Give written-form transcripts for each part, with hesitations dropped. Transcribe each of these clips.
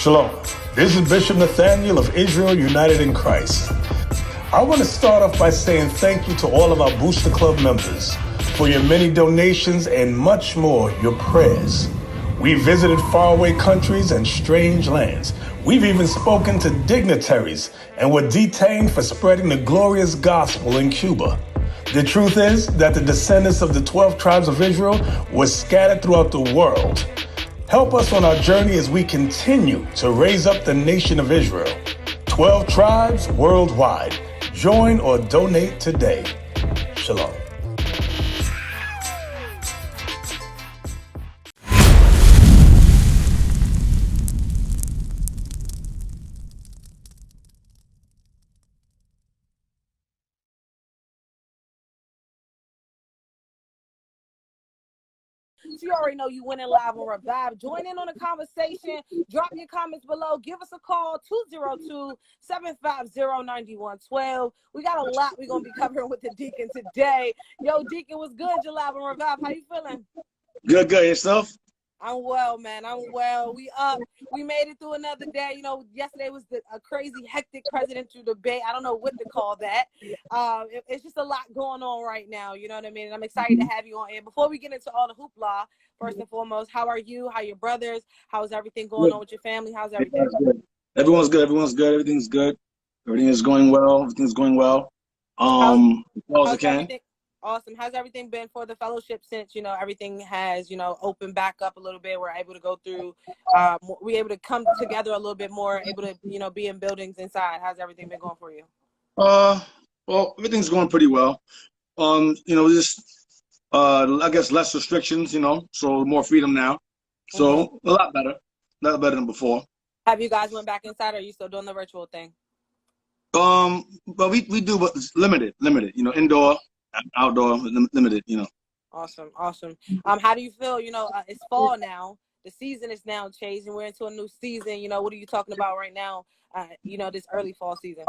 Shalom. This is Bishop Nathaniel of Israel United in Christ. I want to start off by saying thank you to all of our Booster Club members for your many donations and much more, your prayers. We visited faraway countries and strange lands. We've even spoken to dignitaries and were detained for spreading the glorious gospel in Cuba. The truth is that the descendants of the 12 tribes of Israel were scattered throughout the world. Help us on our journey as we continue to raise up the nation of Israel. 12 tribes worldwide. Join or donate today. Shalom. You already know you winning live on Revive. Join in on the conversation. Drop your comments below. Give us a call, 202-750-9112. We got a lot we're going to be covering with the Deacon today. Yo, Deacon, what's good? You're live on Revive. How you feeling? Good. Yourself? I'm well, man. I'm well. We up. We made it through another day. You know, yesterday was a crazy, hectic presidential debate. I don't know what to call that. It's just a lot going on right now. You know what I mean? And I'm excited to have you on air. Before we get into all the hoopla, first and foremost, how are you? How are your brothers? How's everything going on with your family? How's everything? Everyone's good. Everything's good. Everything is going well. As well as it can. Awesome. How's everything been for the fellowship since, you know, everything has, you know, opened back up a little bit? We're able to go through, we're able to come together a little bit more, able to, you know, be in buildings inside. How's everything been going for you? Well, everything's going pretty well. You know, just, I guess less restrictions, you know, so more freedom now. So a lot better than before. Have you guys went back inside, or are you still doing the virtual thing? But we do, but it's limited, you know, indoor, outdoor, limited, you know. Awesome. How do you feel? You know, it's fall now. The season is now changing. We're into a new season. You know, what are you talking about right now? You know, this early fall season.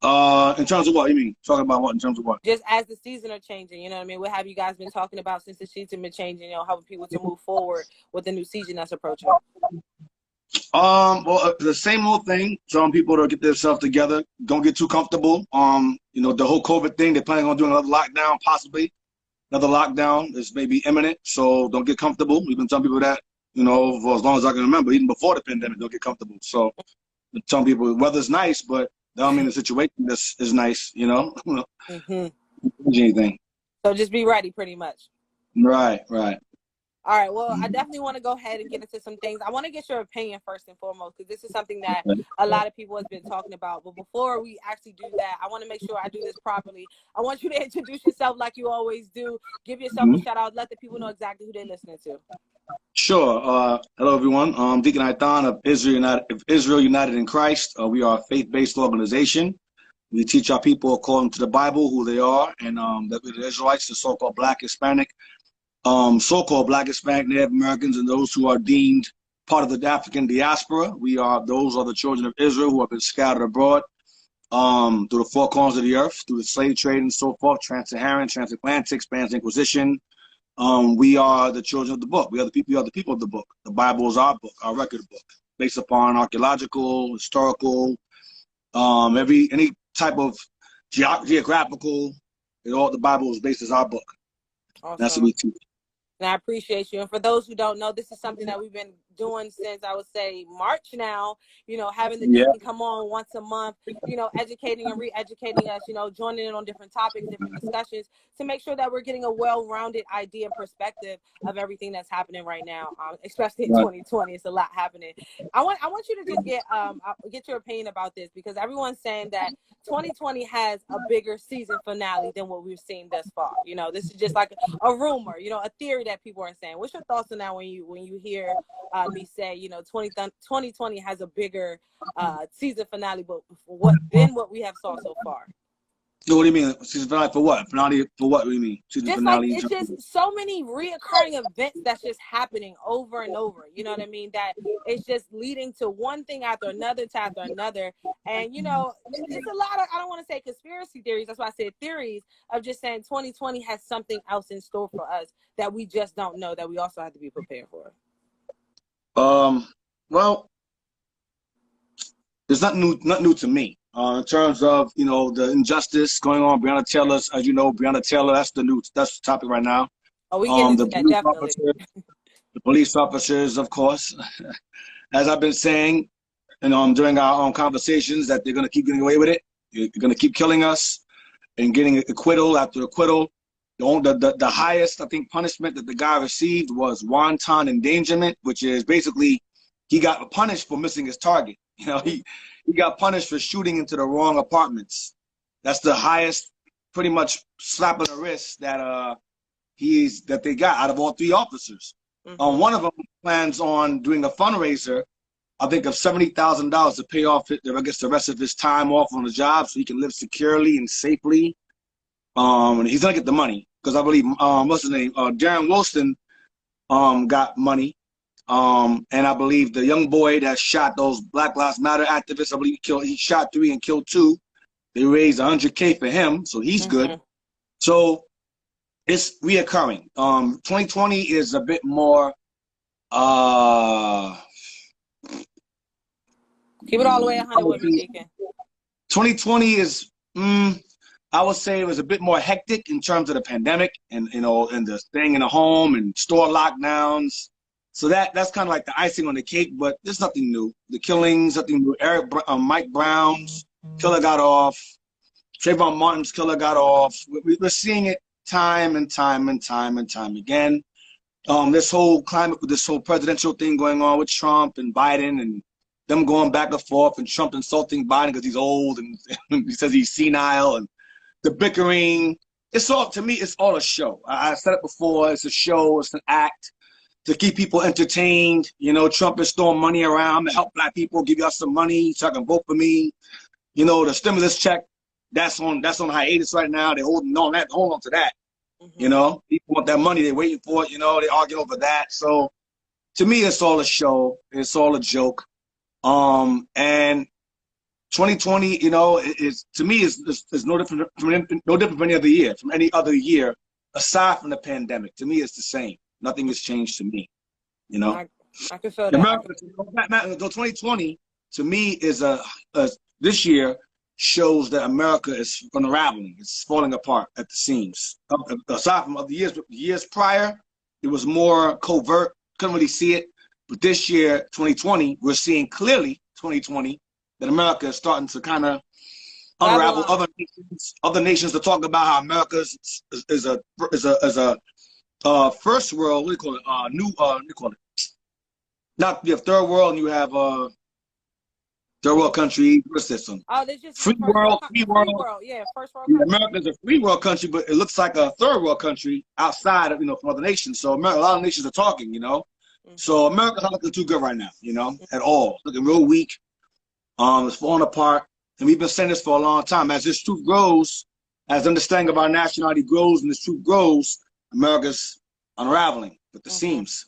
In terms of what you mean? Talking about what in terms of what? Just as the season are changing, you know what I mean? What have you guys been talking about since the season been changing? You know, helping people to move forward with the new season that's approaching. Well, the same old thing. Telling people to get themselves together. Don't get too comfortable. You know, the whole COVID thing. They're planning on doing another lockdown, possibly. Another lockdown is maybe imminent. So don't get comfortable. We've been telling people that, you know, for as long as I can remember, even before the pandemic. Don't get comfortable. So some people, weather's nice, but that don't mean the situation is nice. You know, anything. So just be ready, pretty much. Right. All right, well, I definitely want to go ahead and get into some things. I want to get your opinion first and foremost, because this is something that a lot of people have been talking about. But before we actually do that, I want to make sure I do this properly. I want you to introduce yourself like you always do. Give yourself a shout out. Let the people know exactly who they're listening to. Sure. Hello, everyone. Deacon Eythan of Israel United in Christ. We are a faith-based organization. We teach our people according to the Bible who they are, and that we're the Israelites, the so-called Black, Hispanic, so-called Black, Hispanic, Native Americans, and those who are deemed part of the African diaspora. Those are the children of Israel who have been scattered abroad through the four corners of the earth, through the slave trade and so forth, trans-Saharan, transatlantic, Spanish Inquisition. We are the children of the book. We are the people of the book. The Bible is our book, our record book, based upon archaeological, historical, any type of geographical. The Bible is based as our book. Awesome. That's what we teach. And I appreciate you. And for those who don't know, this is something that we've been doing since, I would say, March now, you know, having the Deacon come on once a month, you know, educating and re-educating us, you know, joining in on different topics, different discussions to make sure that we're getting a well-rounded idea and perspective of everything that's happening right now, especially in 2020. It's a lot happening. I want you to just get your opinion about this, because everyone's saying that 2020 has a bigger season finale than what we've seen thus far. You know, this is just like a rumor, you know, a theory that people are saying. What's your thoughts on that when you hear me say, you know, 2020 has a bigger season finale than what we have saw so far? What do you mean? Season finale for what? Finale for what do you mean? Season just finale. Like, it's just so many reoccurring events that's just happening over and over. You know what I mean? That it's just leading to one thing after another, And, you know, it's a lot of, I don't want to say conspiracy theories. That's why I said theories of just saying 2020 has something else in store for us that we just don't know, that we also have to be prepared for. Well, there's nothing new to me. In terms of, you know, the injustice going on, Breonna Taylor, as you know, Breonna Taylor, that's the topic right now. Oh, we get into that, definitely. The police officers, of course, as I've been saying, and during our conversations, that they're going to keep getting away with it. They're going to keep killing us and getting acquittal after acquittal. The highest, I think, punishment that the guy received was wanton endangerment, which is basically he got punished for missing his target. You know, he got punished for shooting into the wrong apartments. That's the highest, pretty much slap on the wrist that they got out of all 3 officers. One of them plans on doing a fundraiser, I think, of $70,000 to pay off, I guess, the rest of his time off on the job so he can live securely and safely. And he's gonna get the money because I believe what's his name, Darren Wilson, got money. And I believe the young boy that shot those Black Lives Matter activists, I believe he shot 3 and killed 2. They raised $100K for him, so he's good. So it's reoccurring. 2020 is a bit more. Keep it all the way 100 with me, Deacon. 2020 is, I would say, it was a bit more hectic in terms of the pandemic and, you know, and the staying in the home and store lockdowns. So that's kind of like the icing on the cake, but there's nothing new. The killings, nothing new. Mike Brown's killer got off. Trayvon Martin's killer got off. We're seeing it time and time again. This whole presidential thing going on with Trump and Biden and them going back and forth, and Trump insulting Biden because he's old and he says he's senile, and the bickering. It's all, to me, it's all a show. I said it before. It's a show. It's an act to keep people entertained. You know, Trump is throwing money around to help Black people, give y'all some money so I can vote for me. You know, the stimulus check, that's on hiatus right now. They're holding on to that. You know, people want that money. They're waiting for it. You know, they argue over that. So to me, it's all a show. It's all a joke. And 2020, you know, to me is no different from any other year, aside from the pandemic. To me, it's the same. Nothing has changed to me. You know, I can feel that. 2020 to me is this year shows that America is unraveling. It's falling apart at the seams. Aside from other years prior, it was more covert. Couldn't really see it. But this year, 2020, we're seeing clearly 2020 that America is starting to kind of unravel. Other nations to talk about how America is a first world. What do you call it? What do you call it? Not, you have third world, and you have third world country. What's this one? Oh, there's just free world. Yeah, first world. America's a free world country, but it looks like a third world country outside of, you know, from other nations. So a lot of nations are talking, you know. So America's not looking too good right now, you know, at all. Looking real weak. It's falling apart. And we've been saying this for a long time. As this truth grows, as the understanding of our nationality grows and this truth grows, America's unraveling at the seams,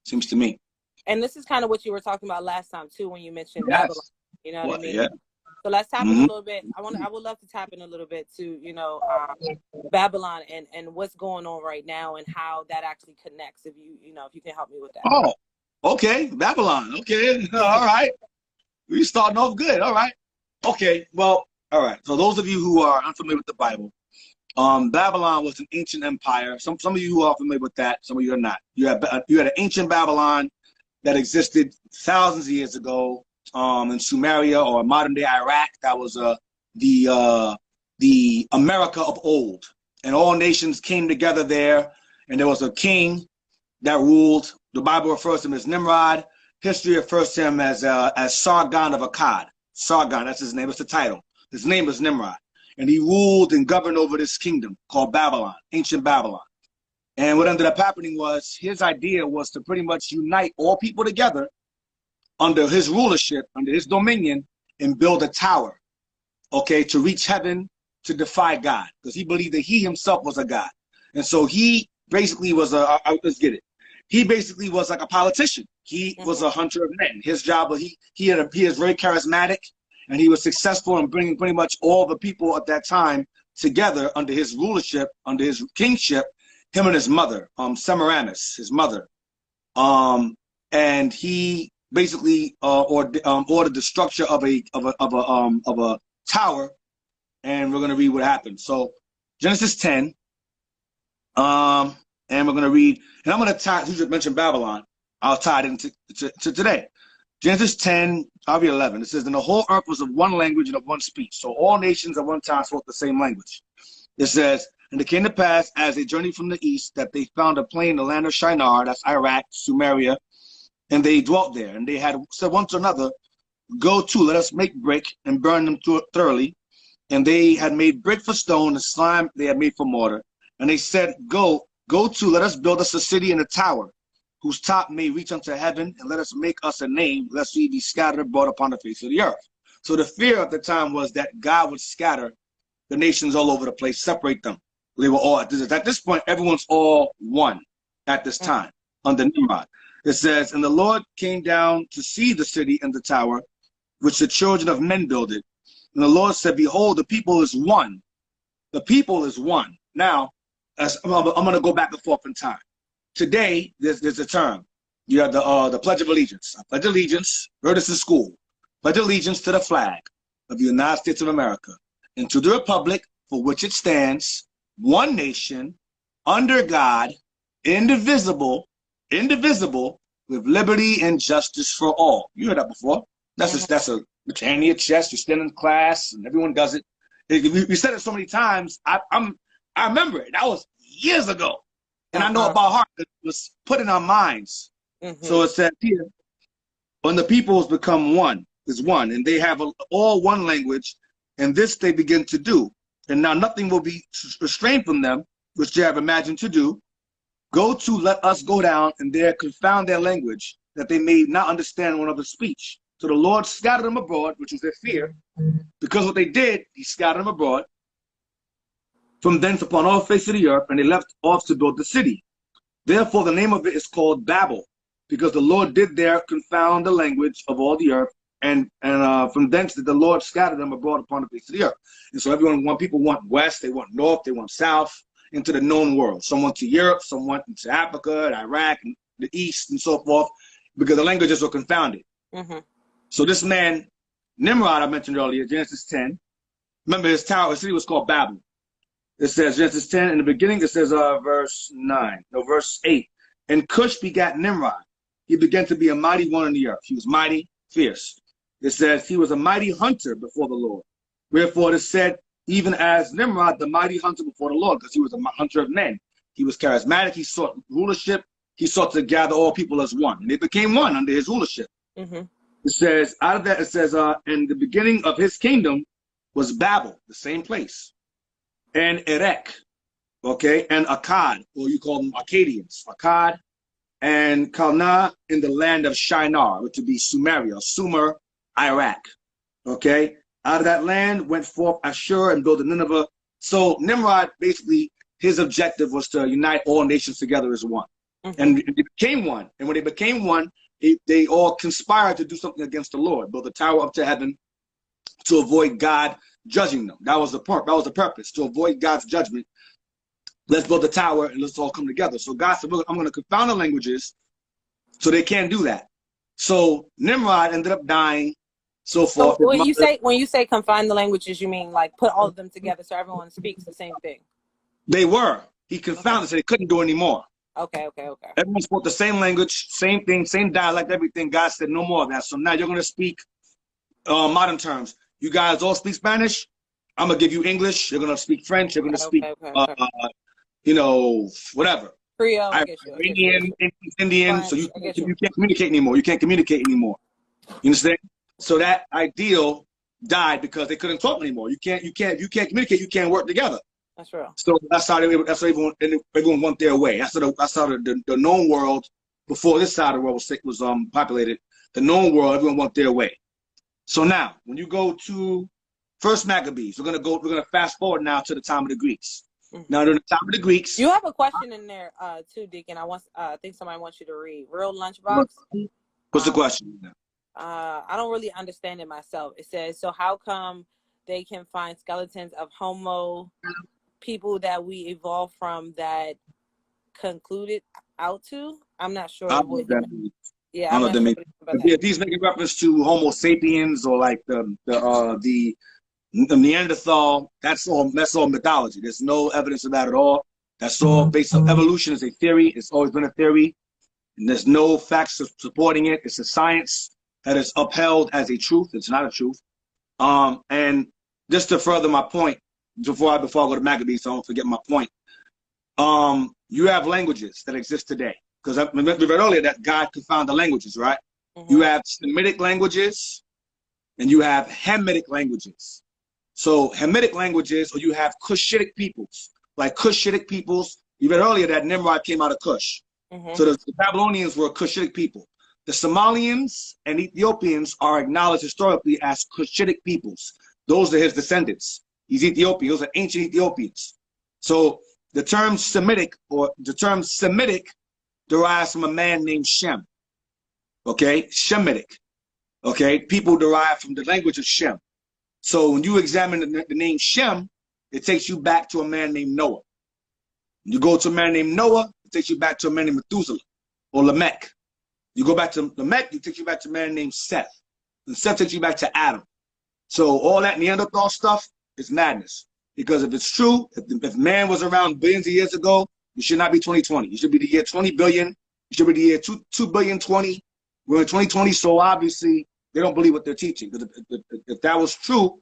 seems to me. And this is kind of what you were talking about last time, too, when you mentioned Babylon. You know what I mean? Yeah. So let's tap in a little bit. I would love to tap in a little bit to, you know, Babylon and what's going on right now and how that actually connects. If you can help me with that. Oh, okay, Babylon. Okay, all right. We're starting off good. All right. Okay. Well, all right. So those of you who are unfamiliar with the Bible, Babylon was an ancient empire. Some of you who are familiar with that, some of you are not. You had an ancient Babylon that existed thousands of years ago. In Sumeria or modern day Iraq, that was the America of old, and all nations came together there, and there was a king that ruled. The Bible refers to him as Nimrod. History refers to him as Sargon of Akkad. Sargon, that's his name. It's the title. His name is Nimrod, and he ruled and governed over this kingdom called Babylon, ancient Babylon. And what ended up happening was his idea was to pretty much unite all people together under his rulership, under his dominion, and build a tower, okay, to reach heaven, to defy God, because he believed that he himself was a God. And so he basically was he basically was like a politician. He was a hunter of men. His job was, he is very charismatic, and he was successful in bringing pretty much all the people at that time together under his rulership, under his kingship, him and his mother, Semiramis, his mother. And he basically ordered the structure of a tower, and we're going to read what happened. So Genesis 10, and we're going to read, and I'm going to tie, you just mentioned Babylon, I'll tie it into to today. Genesis 10, I'll read 11. It says, and the whole earth was of one language and of one speech. So all nations at one time spoke the same language. It says, and it came to pass as they journeyed from the east that they found a plain in the land of Shinar, that's Iraq, Sumeria, and they dwelt there. And they had said one to another, go to, let us make brick and burn them thoroughly. And they had made brick for stone, and slime they had made for mortar. And they said, go to, let us build us a city and a tower, whose top may reach unto heaven, and let us make us a name, lest we be scattered abroad upon the face of the earth. So the fear at the time was that God would scatter the nations all over the place, separate them. They were all, at this point, everyone's all one at this time, under Nimrod. It says, and the Lord came down to see the city and the tower, which the children of men builded. And the Lord said, behold, the people is one. The people is one. Now, I'm going to go back and forth in time. Today, there's a term. You have the Pledge of Allegiance. I pledge allegiance, heard this in school. Pledge allegiance to the flag of the United States of America and to the republic for which it stands, one nation, under God, indivisible, with liberty and justice for all. You heard that before. That's a hand in your chest. You're still in class, and everyone does it. We said it so many times. I remember it. That was years ago. And I know about heart, it was put in our minds. So it said here, when the peoples become one, is one, and they have all one language, and this they begin to do. And now nothing will be restrained from them, which they have imagined to do. Go to, let us go down, and there confound their language, that they may not understand one another's speech. So the Lord scattered them abroad, which was their fear. Because what they did, he scattered them abroad from thence upon all face of the earth, and they left off to build the city. Therefore the name of it is called Babel, because the Lord did there confound the language of all the earth, and from thence did the Lord scatter them abroad upon the face of the earth. And so people want west, they want north, they want south, into the known world. Some went to Europe, some went into Africa, Iraq, and the east, and so forth, because the languages were confounded. So this man, Nimrod, I mentioned earlier, Genesis 10, remember his city was called Babel. It says, Genesis 10, in the beginning, it says verse 8. And Cush begat Nimrod. He began to be a mighty one in the earth. He was mighty, fierce. It says, he was a mighty hunter before the Lord. Wherefore it is said, even as Nimrod, the mighty hunter before the Lord, because he was a hunter of men. He was charismatic. He sought rulership. He sought to gather all people as one. And they became one under his rulership. It says, out of that, it says, in the beginning of his kingdom was Babel, the same place. And Erech, okay, and Akkad, or you call them Akkadians, Akkad, and Kalna in the land of Shinar, which would be Sumeria, Sumer, Iraq, okay. Out of that land went forth Ashur and built Nineveh. So Nimrod, basically, his objective was to unite all nations together as one. And they became one. And when they became one, they all conspired to do something against the Lord, build a tower up to heaven to avoid God judging them. That was the purpose, to avoid God's judgment. Let's build a tower and let's all come together. So God said, I'm going to confound the languages so they can't do that. So Nimrod ended up dying, so forth. So when you say confine the languages, you mean like put all of them together so everyone speaks the same thing? They were. He confounded, so they couldn't do anymore. Okay. Everyone spoke the same language, same thing, same dialect, everything. God said no more of that. So now you're going to speak modern terms. You guys all speak Spanish. I'm going to give you English. You're going to speak French. You're going to speak, whatever. Creole, Iranian, Indian. So you can't communicate anymore. You can't communicate anymore. You understand? So that ideal died because they couldn't talk anymore. You can't communicate. You can't work together. That's real. So that's how everyone went their way. That's how the known world, before this side of the world was populated, the known world, everyone went their way. So now, when you go to First Maccabees, we're gonna fast forward now to the time of the Greeks. Now, during the time of the Greeks, you have a question in there too, Deacon. I think somebody wants you to read. Real Lunchbox. What's the question? I don't really understand it myself. It says, so how come they can find skeletons of Homo people that we evolved from that concluded out to? I'm not sure. Yeah, I don't I'm know not if, sure they what it's about that. if he's making reference to Homo sapiens or like the Neanderthal. That's all mythology. There's no evidence of that at all. That's all based on evolution is a theory. It's always been a theory. And there's no facts supporting it. It's a science that is upheld as a truth. It's not a truth. And just to further my point, before I go to Maccabees, so I don't forget my point. You have languages that exist today. Because we read earlier that God confounded the languages, right? Mm-hmm. You have Semitic languages and you have Hamitic languages. So Hamitic languages, or you have Cushitic peoples. Like Cushitic peoples, you read earlier that Nimrod came out of Cush. Mm-hmm. So the Babylonians were a Cushitic people. The Somalians and Ethiopians are acknowledged historically as Cushitic peoples. Those are his descendants. He's Ethiopian. Those are ancient Ethiopians. So the term Semitic derives from a man named Shem. Okay, Shemitic. Okay, people derive from the language of Shem. So when you examine the name Shem, it takes you back to a man named Noah. When you go to a man named Noah, it takes you back to a man named Methuselah or Lamech. You go back to Lamech, it takes you back to a man named Seth. And Seth takes you back to Adam. So all that Neanderthal stuff is madness. Because if it's true, if man was around billions of years ago, you should not be 2020. You should be the year 20 billion. You should be the year 2 billion 20. We're in 2020, so obviously they don't believe what they're teaching. Because if that was true,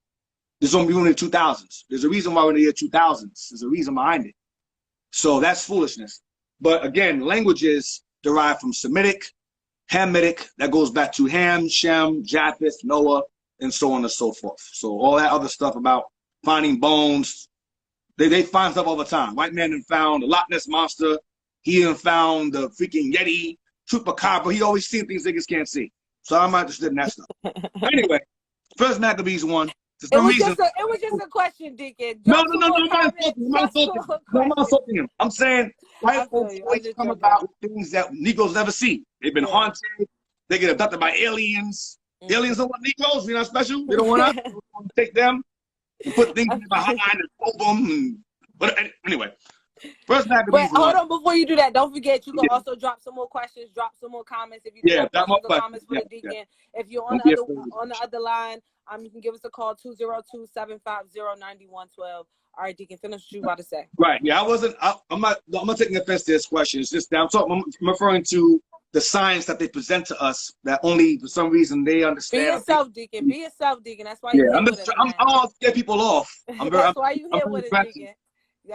there's only in the 2000s. There's a reason why we're in the year 2000s. There's a reason behind it. So that's foolishness. But again, languages derive from Semitic, Hamitic, that goes back to Ham, Shem, Japheth, Noah, and so on and so forth. So all that other stuff about finding bones, they find stuff all the time. White man done found the Loch Ness Monster. He done found the freaking Yeti, Chupacabra. He always seen things niggas can't see. So I'm not interested in that stuff. Anyway, first Maccabees 1. It was just a question, Deacon. No, I'm not insulting him. I'm saying white folks always come about with things that Negroes never see. They've been haunted. They get abducted by aliens. Mm-hmm. Aliens don't want Negroes. We're not special. They don't want us. We want to take them and put things behind and hold them. But anyway, first Maccabees. But hold on, before you do that, don't forget you can also drop some more questions, drop some more comments if you have questions or comments for the Deacon. Yeah. If you're on the other line, you can give us a call 202-750-9112. All right, Deacon, finish what you about to say. Right. Yeah, I'm not taking offense to this question. It's just that I'm referring to the science that they present to us that only for some reason they understand. Be yourself, Deacon. Be yourself, Deacon. That's why you're here with us. I'm all scare people off. That's why you here with us, Deacon.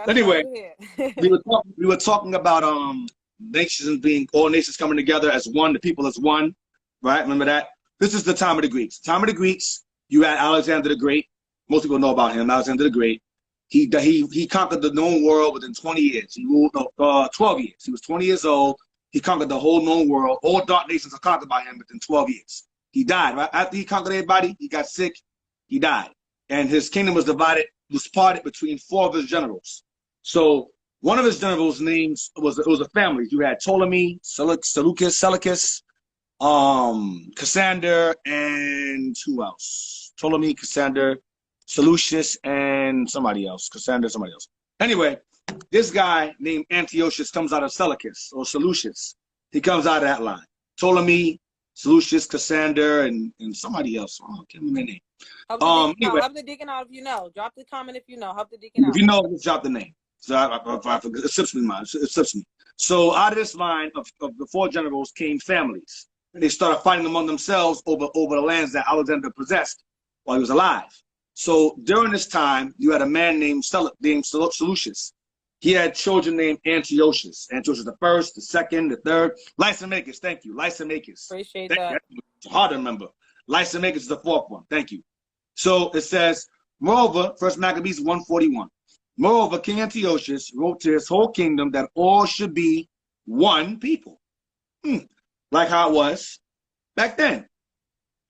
Anyway, we were talking about all nations coming together as one, the people as one, right? Remember that? This is the time of the Greeks. Time of the Greeks, you had Alexander the Great. Most people know about him, Alexander the Great. He conquered the known world within 20 years. He ruled 12 years. He was 20 years old. He conquered the whole known world. All dark nations are conquered by him within 12 years. He died, right? After he conquered everybody, he got sick. He died. And his kingdom was parted between 4 of his generals. So one of his generals' names was a family. You had Ptolemy, Seleucus, Cassander, and who else? Ptolemy, Cassander, Seleucus, and somebody else. Cassander, somebody else. Anyway, this guy named Antiochus comes out of Seleucus or Seleucus. He comes out of that line. Ptolemy, Seleucus, Cassander, and somebody else. Oh, I can't remember their name. Help the Deacon out if you know. Drop the comment if you know. Help the Deacon out. If you know, just drop the name. So I forget. It slips me, man. It slips me. So out of this line of the 4 generals came families. And they started fighting among themselves over the lands that Alexander possessed while he was alive. So during this time, you had a man named Seleucus. He had children named Antiochus. Antiochus the first, the second, the third. Lysimachus, thank you. Lysimachus. Appreciate that. It's hard to remember. Lysimachus is the 4th one. Thank you. So it says, moreover, First Maccabees 1:41. Moreover, King Antiochus wrote to his whole kingdom that all should be one people. Like how it was back then.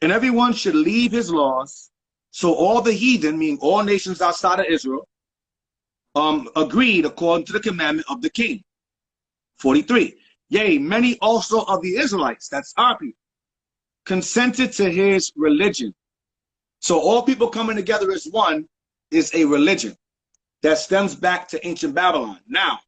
And everyone should leave his laws. So all the heathen, meaning all nations outside of Israel, agreed according to the commandment of the king. 43. Yea, many also of the Israelites, that's our people, consented to his religion. So all people coming together as one is a religion that stems back to ancient Babylon. Now,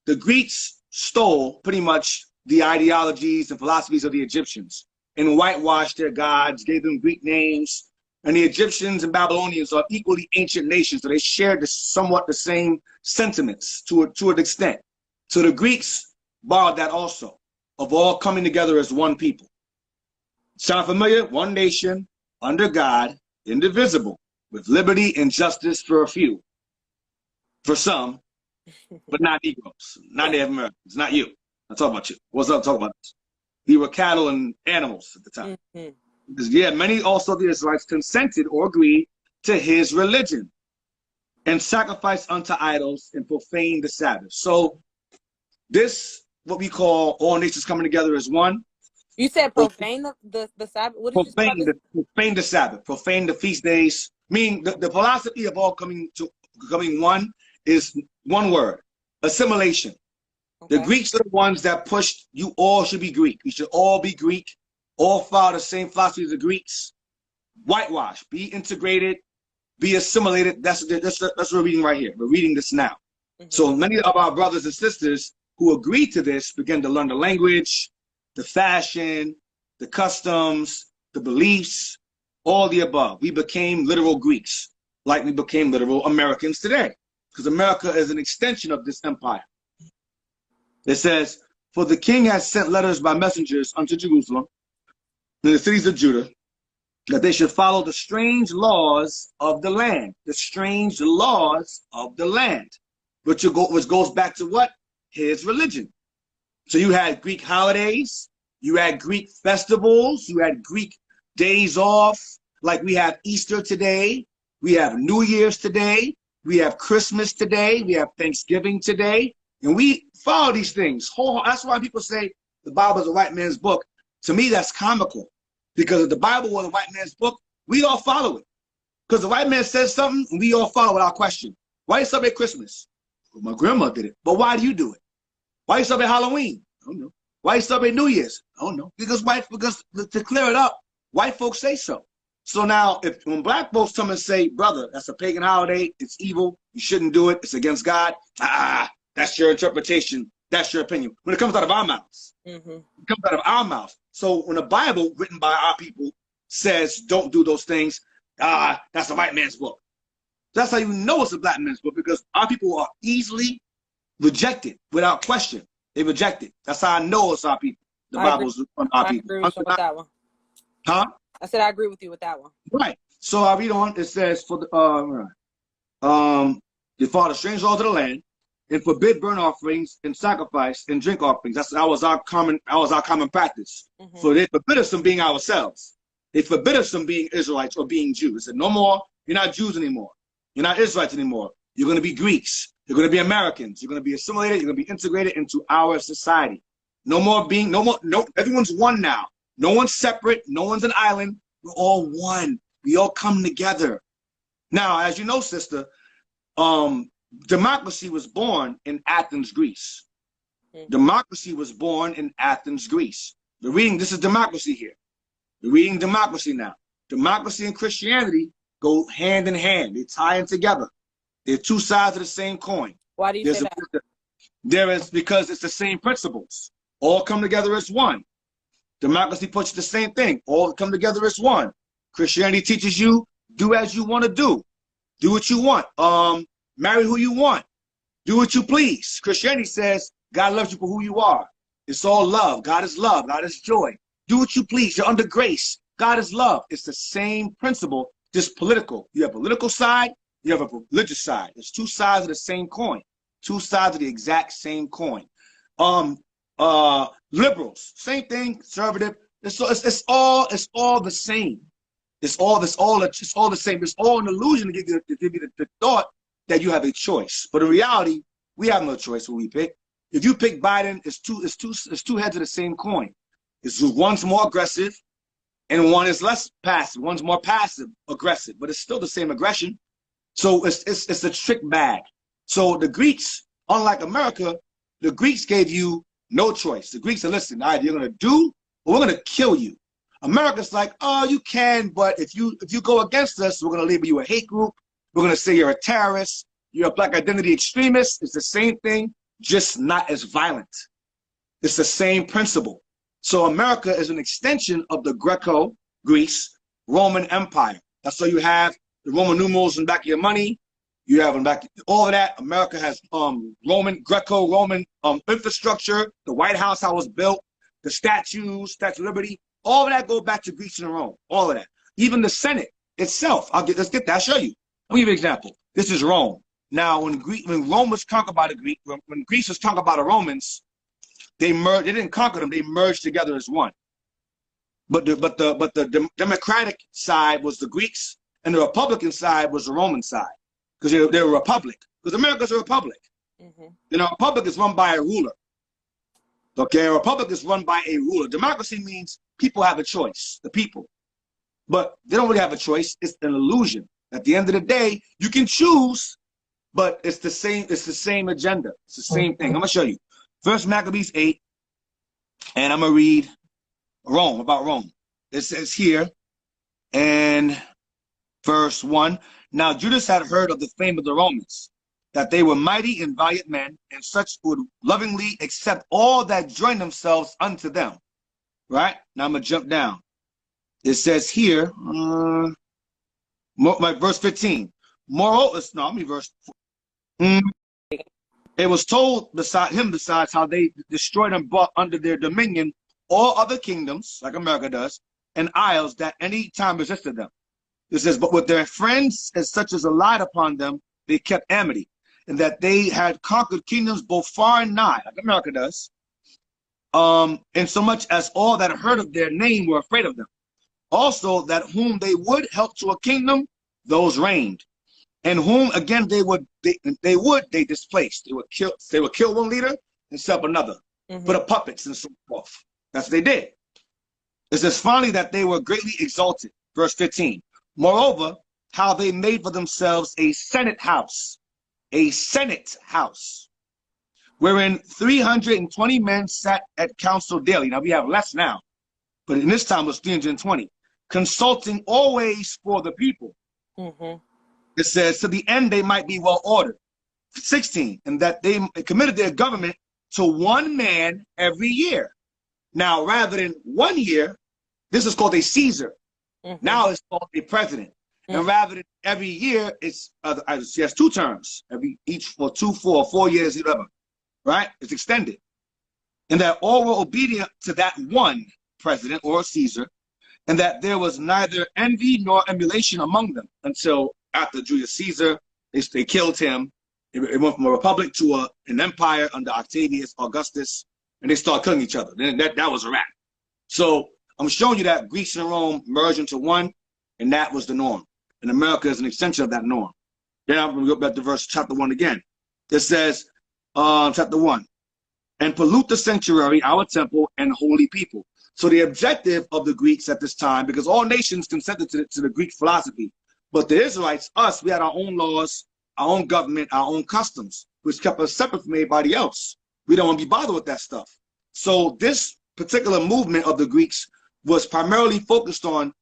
the Greeks stole pretty much the ideologies and philosophies of the Egyptians and whitewashed their gods, gave them Greek names. And the Egyptians and Babylonians are equally ancient nations, so they shared somewhat the same sentiments to an extent. So the Greeks borrowed that also, of all coming together as one people. Sound familiar? One nation, under God, indivisible, with liberty and justice for a few. For some, but not Negroes, not Native Americans, not you. I'm talking about you. What's up? Talking about this? We were cattle and animals at the time. Yeah, many also of the Israelites consented or agreed to his religion and sacrificed unto idols and profaned the Sabbath. So this, what we call all nations coming together as one. You said profane the Sabbath? What did you say about this? Profane the Sabbath, profane the feast days. Meaning the philosophy of all becoming one is one word, assimilation. Okay. The Greeks are the ones that pushed, you all should be Greek. We should all be Greek, all follow the same philosophy as the Greeks. Whitewash, be integrated, be assimilated. That's what we're reading right here. We're reading this now. So many of our brothers and sisters who agreed to this began to learn the language, the fashion, the customs, the beliefs, all the above. We became literal Greeks, like we became literal Americans today, because America is an extension of this empire. It says, for the king has sent letters by messengers unto Jerusalem, in the cities of Judah, that they should follow the strange laws of the land. The strange laws of the land, which goes back to what? His religion. So you had Greek holidays, you had Greek festivals, you had Greek days off, like we have Easter today, we have New Year's today, we have Christmas today, we have Thanksgiving today, and we follow these things. That's why people say the Bible is a white man's book. To me, that's comical, because if the Bible was a white man's book, we all follow it. Because the white man says something, and we all follow without question. Why do you celebrate Christmas? Well, my grandma did it. But why do you do it? Why do you celebrate Halloween? I don't know. Why do you celebrate New Year's? I don't know. Because to clear it up, white folks say so. So now, when black folks come and say, brother, that's a pagan holiday, it's evil, you shouldn't do it, it's against God, that's your interpretation, that's your opinion. When it comes out of our mouths, it comes out of our mouths. So when the Bible, written by our people, says don't do those things, that's a white man's book. That's how you know it's a black man's book, because our people are easily rejected without question. They reject it. That's how I know it's our people. The Bible's on our people. I agree with you with that one. Huh? I said I agree with you with that one. Right. So I read on. It says, for the they follow the strange laws of the land, and forbid burnt offerings and sacrifice and drink offerings. That was our common practice. So they forbid us from being ourselves. They forbid us from being Israelites or being Jews. They said, no more. You're not Jews anymore. You're not Israelites anymore. You're going to be Greeks. You're going to be Americans. You're going to be assimilated. You're going to be integrated into our society. No, everyone's one now. No one's separate. No one's an island. We're all one. We all come together. Now, as you know, sister, democracy was born in Athens, Greece. Democracy was born in Athens, Greece. This is democracy here. We're reading democracy now. Democracy and Christianity go hand in hand. They tie in together. They're two sides of the same coin. Why do you say that? Because it's the same principles. All come together as one. Democracy puts the same thing. All come together as one. Christianity teaches you, do as you want to do. Do what you want. Marry who you want. Do what you please. Christianity says God loves you for who you are. It's all love. God is love. God is joy. Do what you please. You're under grace. God is love. It's the same principle, just political. You have a political side. You have a religious side. It's two sides of the same coin. Two sides of the exact same coin. Liberals, same thing. Conservative. It's all the same. It's all the same. It's all an illusion to give you the thought that you have a choice. But in reality, we have no choice who we pick. If you pick Biden, it's two heads of the same coin. One's more aggressive and one is less passive. One's more passive aggressive, but it's still the same aggression. So it's a trick bag. So the Greeks, unlike America, the Greeks gave you no choice. The Greeks said, listen, either you're going to do or we're going to kill you. America's like, oh, you can, but if you go against us, we're going to label you a hate group. We're going to say you're a terrorist. You're a black identity extremist. It's the same thing, just not as violent. It's the same principle. So America is an extension of the Greco-Greece Roman Empire. That's why you have the Roman numerals in the back of your money. You have in back all of that. America has Greco-Roman infrastructure. The White House, how it was built, the statues, Statue of Liberty, all of that go back to Greece and Rome. All of that. Even the Senate itself. Let's get that. I'll show you. I'll give you an example. This is Rome. Now, when Rome was conquered by the Greek, when Greece was conquered by the Romans, they merged. They didn't conquer them. They merged together as one. But the Democratic side was the Greeks, and the Republican side was the Roman side, because they're a republic. Because America's a republic. Mm-hmm. You know, a republic is run by a ruler. Okay, a republic is run by a ruler. Democracy means people have a choice, the people. But they don't really have a choice. It's an illusion. At the end of the day, you can choose, but it's the same. It's the same agenda. It's the same thing. I'm gonna show you. First Maccabees 8, and I'm gonna read about Rome. It says here, and verse 1. Now Judas had heard of the fame of the Romans, that they were mighty and valiant men, and such would lovingly accept all that joined themselves unto them. Right? Now I'm gonna jump down. It says here, verse 15. Moreover, no, let me verse. It was told besides how they destroyed and brought under their dominion all other kingdoms, like America does, and isles that any time resisted them. It says, but with their friends and such as relied upon them, they kept amity, and that they had conquered kingdoms both far and nigh, like America does, in so much as all that heard of their name were afraid of them. Also, that whom they would help to a kingdom, those reigned, and whom again they displaced. They would kill one leader and set up another, for the puppets and so forth. That's what they did. It says finally that they were greatly exalted. Verse 15. Moreover, how they made for themselves a senate house, wherein 320 men sat at council daily. Now we have less now, but in this time it was 320, consulting always for the people. It says, to the end they might be well ordered. 16, and that they committed their government to one man every year. Now, rather than 1 year, this is called a Caesar. Now it's called a president. And rather than every year, it's she has 2 terms, each for 4 years, whatever. Right? It's extended. And that all were obedient to that one president or Caesar, and that there was neither envy nor emulation among them until after Julius Caesar, they killed him. It went from a republic to an empire under Octavius, Augustus, and they started killing each other. Then that was a wrap. So I'm showing you that Greece and Rome merged into one, and that was the norm. And America is an extension of that norm. Then I'm going to go back to chapter 1 again. It says, chapter 1, and pollute the sanctuary, our temple, and holy people. So the objective of the Greeks at this time, because all nations consented to the Greek philosophy, but the Israelites, us, we had our own laws, our own government, our own customs, which kept us separate from everybody else. We don't want to be bothered with that stuff. So this particular movement of the Greeks was primarily focused on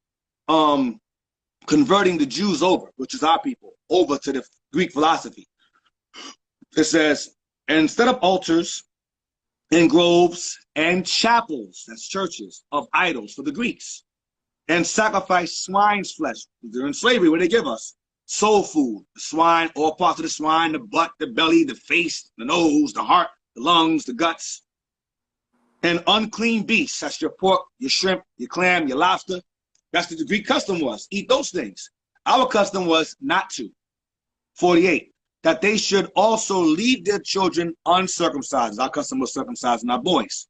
converting the Jews over, which is our people, over to the Greek philosophy. It says, instead of altars and groves and chapels, that's churches, of idols for the Greeks, and sacrifice swine's flesh. They're in slavery. What do they give us? Soul food, the swine, all parts of the swine, the butt, the belly, the face, the nose, the heart, the lungs, the guts. And unclean beasts, that's your pork, your shrimp, your clam, your lobster. That's what the Greek custom was, eat those things. Our custom was not to. 48, that they should also leave their children uncircumcised. Our custom was circumcising our boys.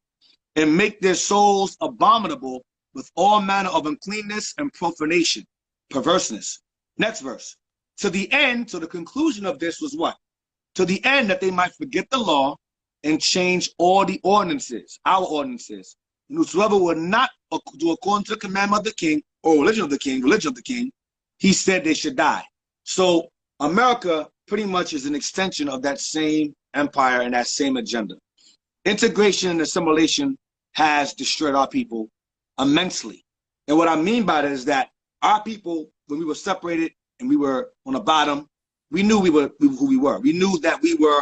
And make their souls abominable with all manner of uncleanness and profanation, perverseness. Next verse. To the end, so the conclusion of this was what? To the end that they might forget the law and change all the ordinances, our ordinances. And whosoever would not do according to the commandment of the king, or religion of the king, he said they should die. So America pretty much is an extension of that same empire and that same agenda. Integration and assimilation has destroyed our people immensely. And what I mean by that is that our people, when we were separated and we were on the bottom, we knew who we were. We knew that we were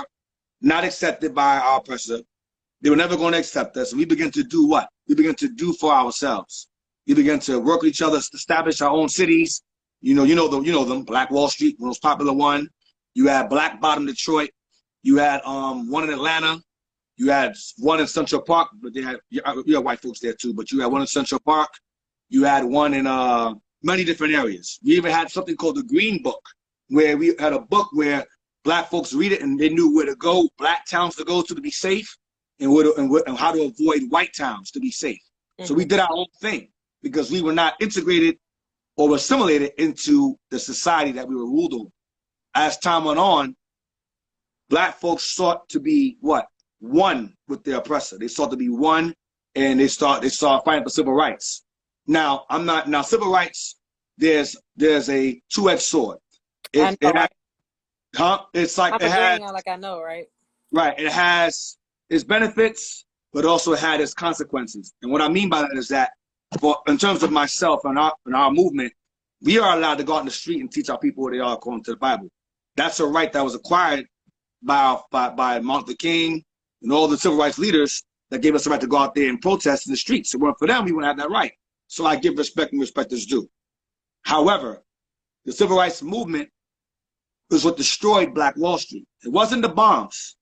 not accepted by our oppressor. They were never going to accept us. We began to do what? We began to do for ourselves. We began to work with each other, establish our own cities. You know them. Black Wall Street, the most popular one. You had Black Bottom, Detroit. You had one in Atlanta. You had one in Central Park, but you had white folks there too. But you had one in Central Park. You had one in many different areas. We even had something called the Green Book, where we had a book where Black folks read it and they knew where to go, Black towns to go to be safe, and how to avoid white towns to be safe. So we did our own thing because we were not integrated or assimilated into the society that we were ruled over. As time went on, Black folks sought to be what? One with their oppressor. They sought to be one, and they started fighting for civil rights. Now, civil rights, there's a two-edged sword. It's like I'm agreeing on, like, I know, right? Right. It has its benefits, but also it had its consequences. And what I mean by that is that, in terms of myself and our movement, we are allowed to go out in the street and teach our people who they are according to the Bible. That's a right that was acquired by Martin Luther King and all the civil rights leaders that gave us the right to go out there and protest in the streets. If it weren't for them, we wouldn't have that right. So I give respect and respect is due. However, the civil rights movement is what destroyed Black Wall Street. It wasn't the bombs.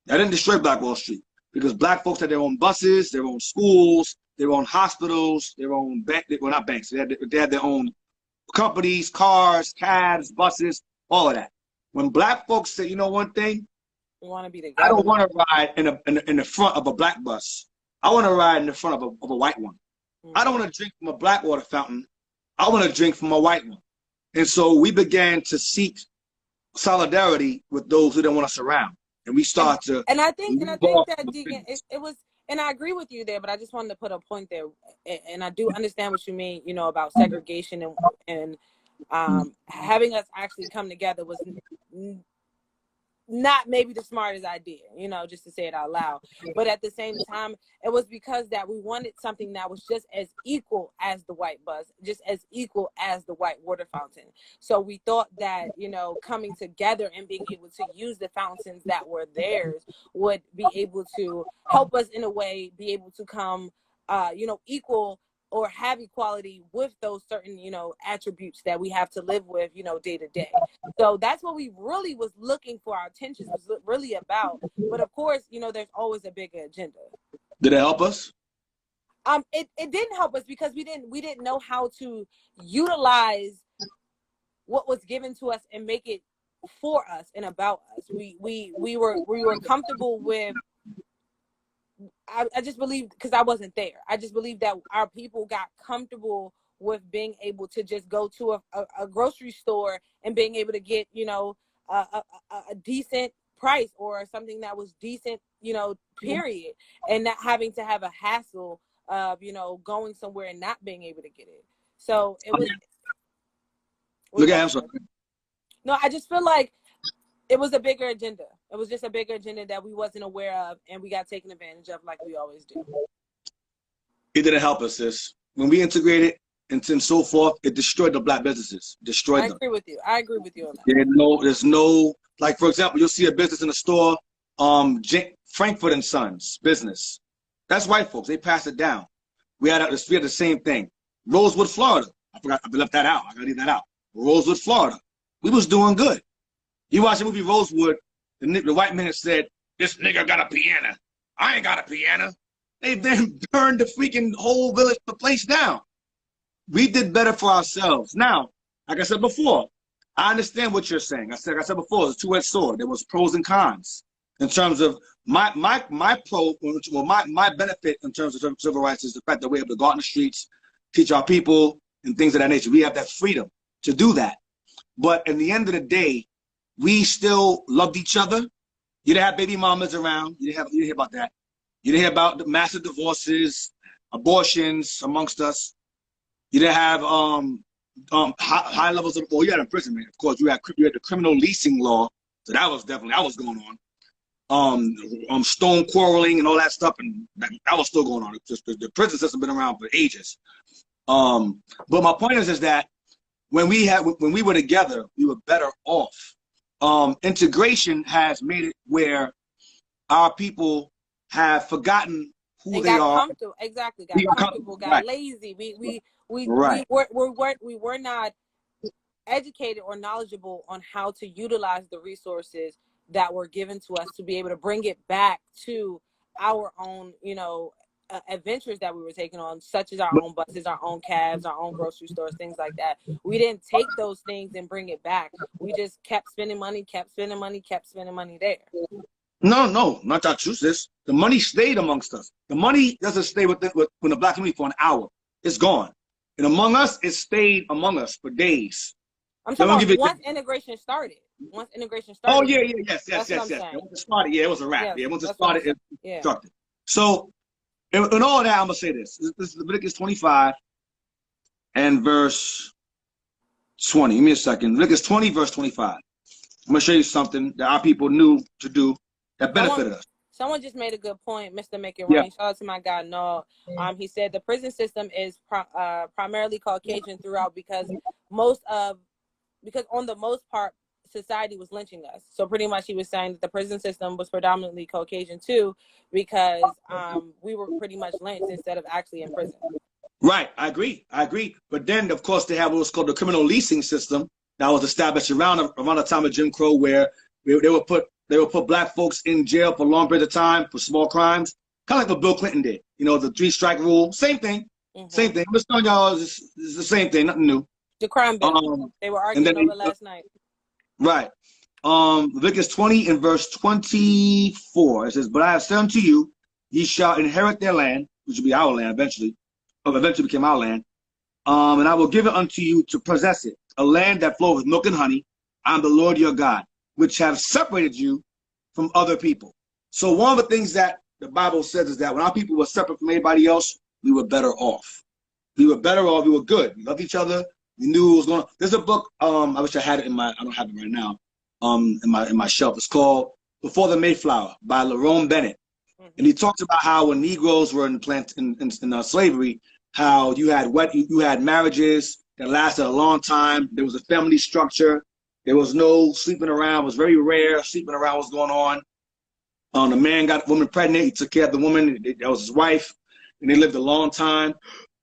That didn't destroy Black Wall Street, because Black folks had their own buses, their own schools, their own hospitals, their own not banks. They had their own companies, cars, cabs, buses, all of that. When Black folks say, you know one thing, we want to be together. I don't want to ride in the front of a Black bus. I want to ride in the front of a white one. I don't want to drink from a Black water fountain. I want to drink from a white one. And so we began to seek solidarity with those who didn't want us around. And we start to. And I think that, Deacon, it was, and I agree with you there, but I just wanted to put a point there. And I do understand what you mean, about segregation and having us actually come together was not maybe the smartest idea, just to say it out loud. But at the same time, it was because that we wanted something that was just as equal as the white bus, just as equal as the white water fountain. So we thought that, coming together and being able to use the fountains that were theirs would be able to help us in a way, be able to come, equal or have equality with those certain, attributes that we have to live with, day to day. So that's what we really was looking for. Our attention was really about. But of course, there's always a bigger agenda. Did it help us? It didn't help us because we didn't know how to utilize what was given to us and make it for us and about us. We were comfortable with. I just believe, because I wasn't there, I just believe that our people got comfortable with being able to just go to a grocery store and being able to get, a decent price or something that was decent, period. And not having to have a hassle of, going somewhere and not being able to get it. So it was. Look at him. No, I just feel like it was a bigger agenda. It was just a bigger agenda that we wasn't aware of, and we got taken advantage of like we always do. It didn't help us, sis. When we integrated and so forth, it destroyed the Black businesses. Destroyed them. I agree with you on that. There's no, like, for example, you'll see a business in the store, Frankfurt and Sons business. That's white folks. They passed it down. We had the same thing. Rosewood, Florida. I left that out. I gotta leave that out. Rosewood, Florida. We was doing good. You watch the movie Rosewood, the white man said, "This nigga got a piano. I ain't got a piano." They then burned the freaking whole village, the place down. We did better for ourselves. Now, like I said before, I understand what you're saying. Like I said before, it's a two-edged sword. There was pros and cons. In terms of my benefit in terms of civil rights is the fact that we're able to go out in the streets, teach our people, and things of that nature. We have that freedom to do that. But in the end of the day, we still loved each other. You didn't have baby mamas around. You didn't hear about that. You didn't hear about the massive divorces, abortions amongst us. You didn't have high levels of, well, you had imprisonment. Of course, you had the criminal leasing law. So that was going on. Stone quarreling and all that stuff, and that was still going on. Just the prison system been around for ages. But my point is that when we were together, we were better off. Integration has made it where our people have forgotten who and they got are. comfortable. Exactly, got comfortable, got right. lazy. We Right. we were not educated or knowledgeable on how to utilize the resources that were given to us to be able to bring it back to our own, adventures that we were taking on, such as our own buses, our own cabs, our own grocery stores, things like that. We didn't take those things and bring it back. We just kept spending money, kept spending money there. No, not that true, sis. The money stayed amongst us. The money doesn't stay with the black community for an hour. It's gone. And among us, it stayed among us for days. I'm talking about once integration started. Oh, yeah, yes. Once it started, it was a wrap. Once it started, it constructed. So, in all that, I'm going to say this. This is Leviticus 25 and verse 20. Give me a second. Leviticus 20, verse 25. I'm going to show you something that our people knew to do that benefited us. Someone just made a good point, Mr. Make It Rain. Shout out to my guy, Noah. He said the prison system is primarily Caucasian throughout because on the most part, society was lynching us. So pretty much he was saying that the prison system was predominantly Caucasian too, because we were pretty much lynched instead of actually in prison. Right, I agree. But then, of course, they have what's called the criminal leasing system that was established around the time of Jim Crow, where they would put black folks in jail for a long period of time for small crimes, kind of like what Bill Clinton did. The 3-strike rule, same thing. Same thing. I'm just telling y'all, it's the same thing, nothing new. The crime bill. They were arguing over last night. Right. Leviticus 20 and verse 24. It says, "But I have said unto you, ye shall inherit their land," which will be our land eventually, or eventually became our land. "And I will give it unto you to possess it, a land that floweth with milk and honey. I am the Lord your God, which have separated you from other people." So one of the things that the Bible says is that when our people were separate from anybody else, we were better off. We were better off. We were good. We loved each other. We knew what was going on. There's a book. I wish I had it I don't have it right now. In my shelf. It's called "Before the Mayflower" by Lerone Bennett, and he talks about how when Negroes were in slavery, how you had marriages that lasted a long time. There was a family structure. There was no sleeping around. It was very rare. Sleeping around was going on. The man got a woman pregnant. He took care of the woman. That was his wife, and they lived a long time.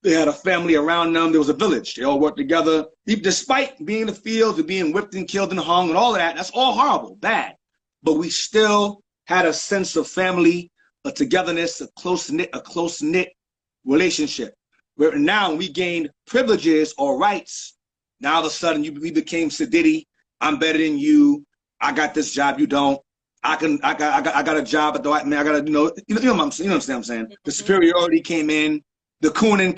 They had a family around them. There was a village. They all worked together. Despite being in the fields and being whipped and killed and hung and all of that, that's all horrible, bad. But we still had a sense of family, a togetherness, a close-knit relationship. Where now we gained privileges or rights. Now all of a sudden we became sedity. I'm better than you. I got this job, you don't. I got a job at the white man. I got you understand what I'm saying? The superiority came in. The cooning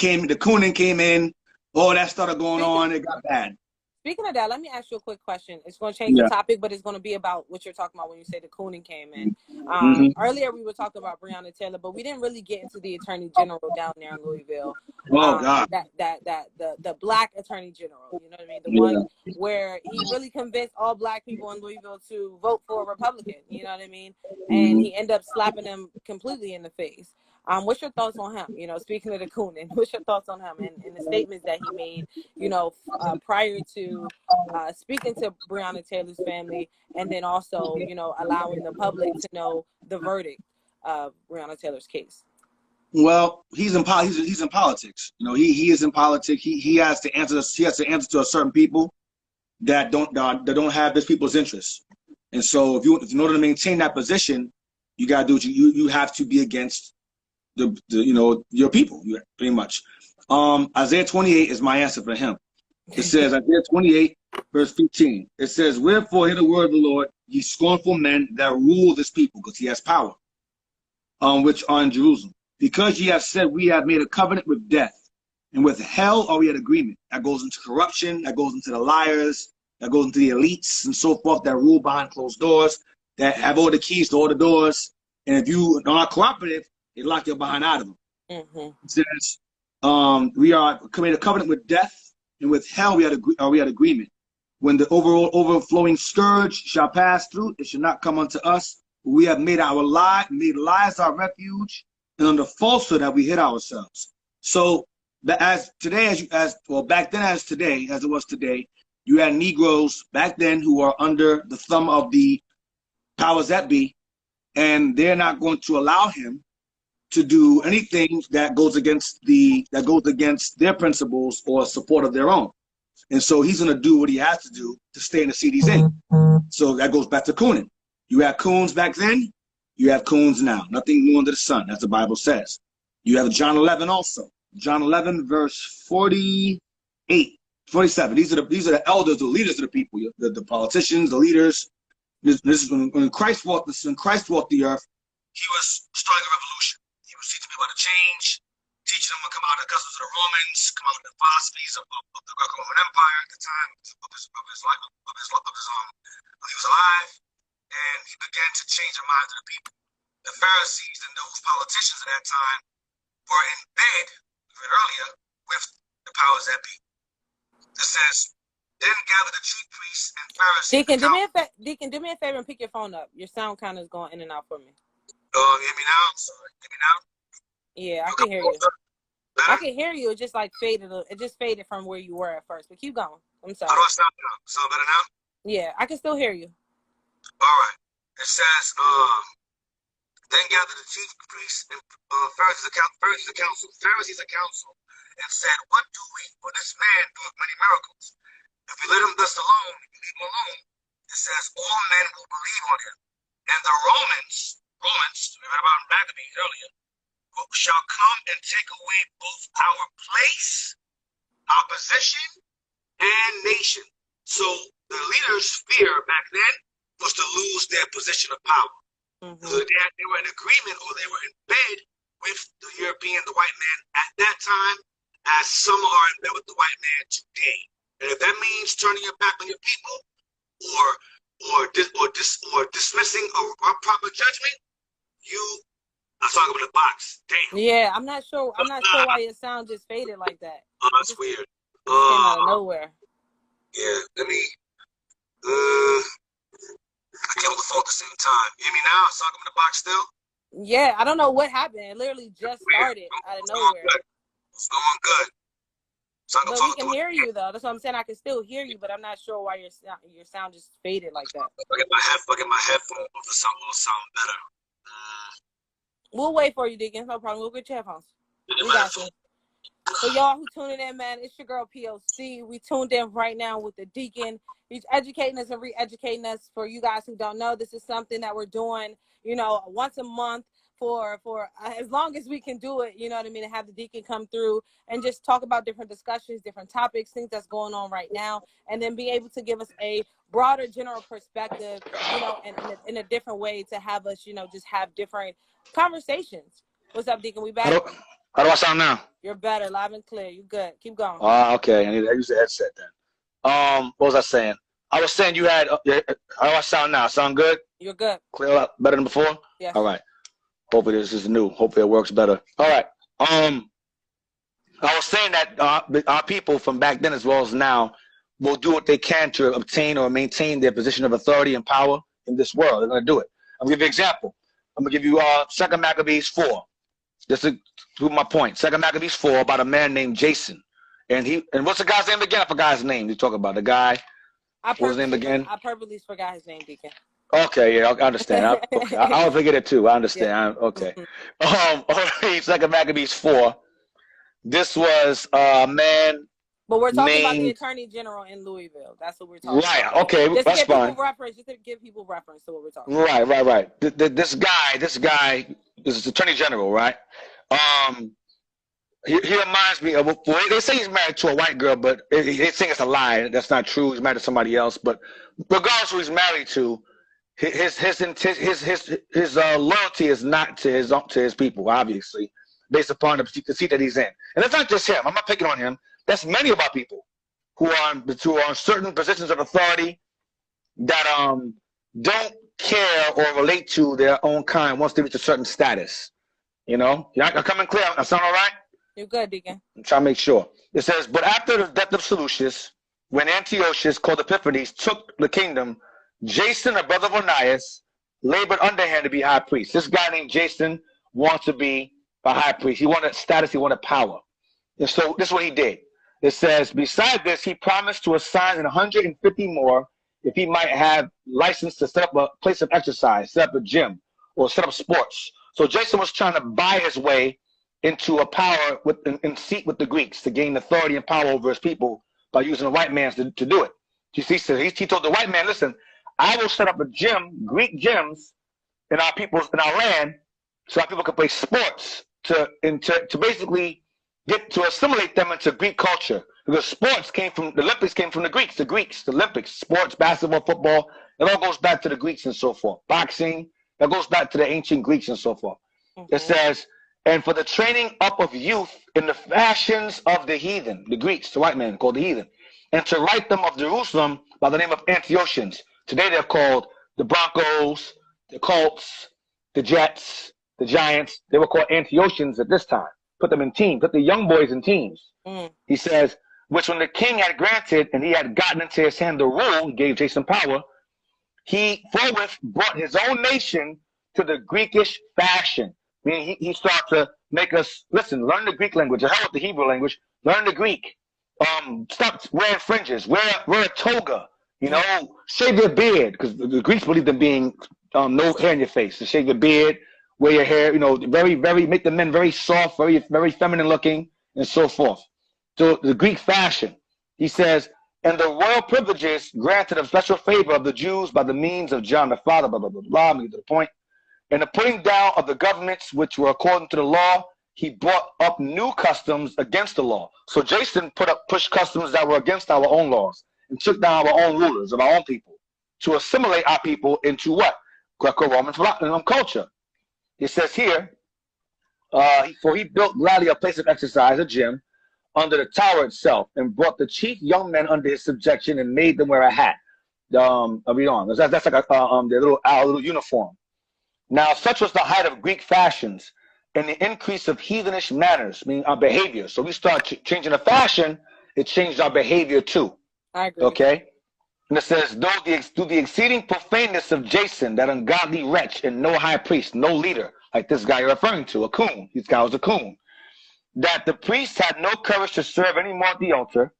came in. All that started going on. It got bad. Speaking of that, let me ask you a quick question. It's going to change the topic, but it's going to be about what you're talking about when you say the cooning came in. Earlier, we were talking about Breonna Taylor, but we didn't really get into the Attorney General down there in Louisville. Oh, God. The Black Attorney General, you know what I mean? The one where he really convinced all Black people in Louisville to vote for a Republican, you know what I mean? And he ended up slapping them completely in the face. What's your thoughts on him? Speaking of the cooning, what's your thoughts on him and the statements that he made, prior to speaking to Breonna Taylor's family, and then also, allowing the public to know the verdict of Breonna Taylor's case? Well, he's in politics. He is in politics. He has to answer. He has to answer to a certain people that don't have these people's interests. And so, in order to maintain that position, you got to do you have to be against your people, pretty much. Isaiah 28 is my answer for him. It says, Isaiah 28, verse 15. It says, "Wherefore hear the word of the Lord, ye scornful men that rule this people," because he has power, which are in Jerusalem. "Because ye have said, we have made a covenant with death, and with hell are we at agreement." That goes into corruption, that goes into the liars, that goes into the elites and so forth that rule behind closed doors, that have all the keys to all the doors. And if you are not cooperative, they lock your behind out of them. It says, "We are made a covenant with death, and with hell are we at agreement. When the overflowing scourge shall pass through, it shall not come unto us. We have made lies our refuge, and under falsehood have we hid ourselves." So back then as today, as it was today, you had Negroes back then who are under the thumb of the powers that be, and they're not going to allow him to do anything that goes against their principles or support of their own. And so he's going to do what he has to do to stay in the seat he's in. So that goes back to cooning. You had coons back then, you have coons now. Nothing new under the sun, as the Bible says. You have John 11 also. John 11, verse 48, 47. These are the elders, the leaders of the people, the politicians, the leaders. This is when Christ walked the earth. He was starting a revolution. He was teaching people how to change, teaching them to come out of the customs of the Romans, come out of the philosophies of the Greco-Roman Empire at the time of his life, when he was alive, and he began to change the minds of the people. The Pharisees and those politicians at that time were in bed, we read earlier, with the powers that be. It says, then gather the chief priests and Pharisees. Deacon, do me a favor and pick your phone up. Your sound kind of is going in and out for me. Hear me now? I'm sorry. Hear me now? Yeah, I can hear you. I can hear you. It just like faded. It just faded from where you were at first. But keep going. I'm sorry. How do I sound now? Sound better now? Yeah, I can still hear you. All right. It says, then gather the chief priests and Pharisees of council, and said, what do we? For this man doeth many miracles. If we let him thus alone, if we leave him alone, it says all men will believe on him. And the Romans, we read about Maccabees earlier, shall come and take away both our place, our position, and nation. So the leaders' fear back then was to lose their position of power. So they were in agreement, or they were in bed with the European, the white man at that time, as some are in bed with the white man today. And if that means turning your back on your people, or dismissing a proper judgment, you are talking about the box. Damn. Yeah, I'm not sure why your sound just faded like that. Oh, that's weird. It came out of nowhere. Yeah, let me. I can't hold the phone at the same time. You hear me now? I'm talking about the box still. Yeah, I don't know what happened. It literally just started out of nowhere. It's going good. But we can hear you though. That's what I'm saying. I can still hear you, but I'm not sure why your sound just faded like that. Look at my headphones. The sound will sound better. We'll wait for you, Deacon. No problem. We'll get your headphones. We got you. So y'all who tuning in, man, it's your girl POC. We tuned in right now with the Deacon. He's educating us and re-educating us. For you guys who don't know, this is something that we're doing, once a month for as long as we can do it, you know what I mean, and have the Deacon come through and just talk about different discussions, different topics, things that's going on right now, and then be able to give us a broader general perspective, and in a different way to have us, just have different conversations. What's up, Deacon? We back? How do I sound now? You're better, loud and clear. You good. Keep going. Okay. I use the headset then. What was I saying? I was saying you had, how do I sound now? Sound good? You're good. Clear up better than before? Yes. All right. Hopefully this is new. Hopefully it works better. All right. I was saying that our people from back then as well as now will do what they can to obtain or maintain their position of authority and power in this world. They're going to do it. I'm going to give you an example. I'm going to give you 2 Maccabees 4. Just to prove my point. 2 Maccabees 4 about a man named Jason. And what's the guy's name again? I forgot his name. You talk about the guy. What's his name again? I purposely forgot his name, Deacon. Okay, yeah, I understand. I'll forget it too. I understand. Yeah. Okay. 2 Maccabees 4. This was a man. But we're talking about the Attorney General in Louisville. That's what we're talking about. Right. Okay. Just that's fine. Just to give people reference to what we're talking about. Right. This guy is Attorney General, right? He reminds me of. Well, they say he's married to a white girl, but they think it's a lie. That's not true. He's married to somebody else. But regardless who he's married to, his loyalty is not to his people, obviously, based upon the seat that he's in. And it's not just him. I'm not picking on him. That's many of our people who are on certain positions of authority that don't care or relate to their own kind once they reach a certain status. You're coming clear. I sound all right? You're good, Deacon. I'm trying to make sure. It says, but after the death of Seleucus, when Antiochus called Epiphanes took the kingdom, Jason, a brother of Onias, labored under him to be high priest. This guy named Jason wants to be a high priest. He wanted status. He wanted power. And so this is what he did. It says, beside this, he promised to assign 150 more if he might have license to set up a place of exercise, set up a gym, or set up sports. So Jason was trying to buy his way into a power in seat with the Greeks to gain authority and power over his people by using the white man to do it. You see, so he told the white man, listen, I will set up a gym, Greek gyms, in our land, so our people can play sports to basically get to assimilate them into Greek culture. Because sports the Olympics came from the Greeks, the Olympics, sports, basketball, football, it all goes back to the Greeks and so forth. Boxing, that goes back to the ancient Greeks and so forth. It says, and for the training up of youth in the fashions of the heathen, the Greeks, the white man called the heathen, and to write them of Jerusalem by the name of Antiochians. Today they're called the Broncos, the Colts, the Jets, the Giants. They were called Antiochians at this time. Put them in teams, put the young boys in teams. He says, which when the king had granted and he had gotten into his hand the rule, he gave Jason power, he forthwith brought his own nation to the Greekish fashion. I mean, he started to make us, listen, learn the Greek language, or hell with the Hebrew language, learn the Greek. Stop wearing fringes, wear a toga, shave your beard, because the Greeks believed in being no hair in your face. So shave your beard, wear your hair, make the men very soft, very feminine looking, and so forth. So the Greek fashion, he says, and the royal privileges granted of special favor of the Jews by the means of John the Father, blah, blah, blah, blah, let me get to the point. And the putting down of the governments which were according to the law, he brought up new customs against the law. So Jason pushed customs that were against our own laws and took down our own rulers of our own people to assimilate our people into what? Greco-Roman culture. It says here, for he built gladly a place of exercise, a gym, under the tower itself, and brought the chief young men under his subjection and made them wear a hat. I'll read on. That's like their little uniform. Now, such was the height of Greek fashions and the increase of heathenish manners, meaning our behavior. So we start changing the fashion, it changed our behavior too. I agree. Okay? And it says, through the exceeding profaneness of Jason, that ungodly wretch, and no high priest, no leader, like this guy you're referring to, a coon. This guy was a coon. That the priests had no courage to serve any more at the altar,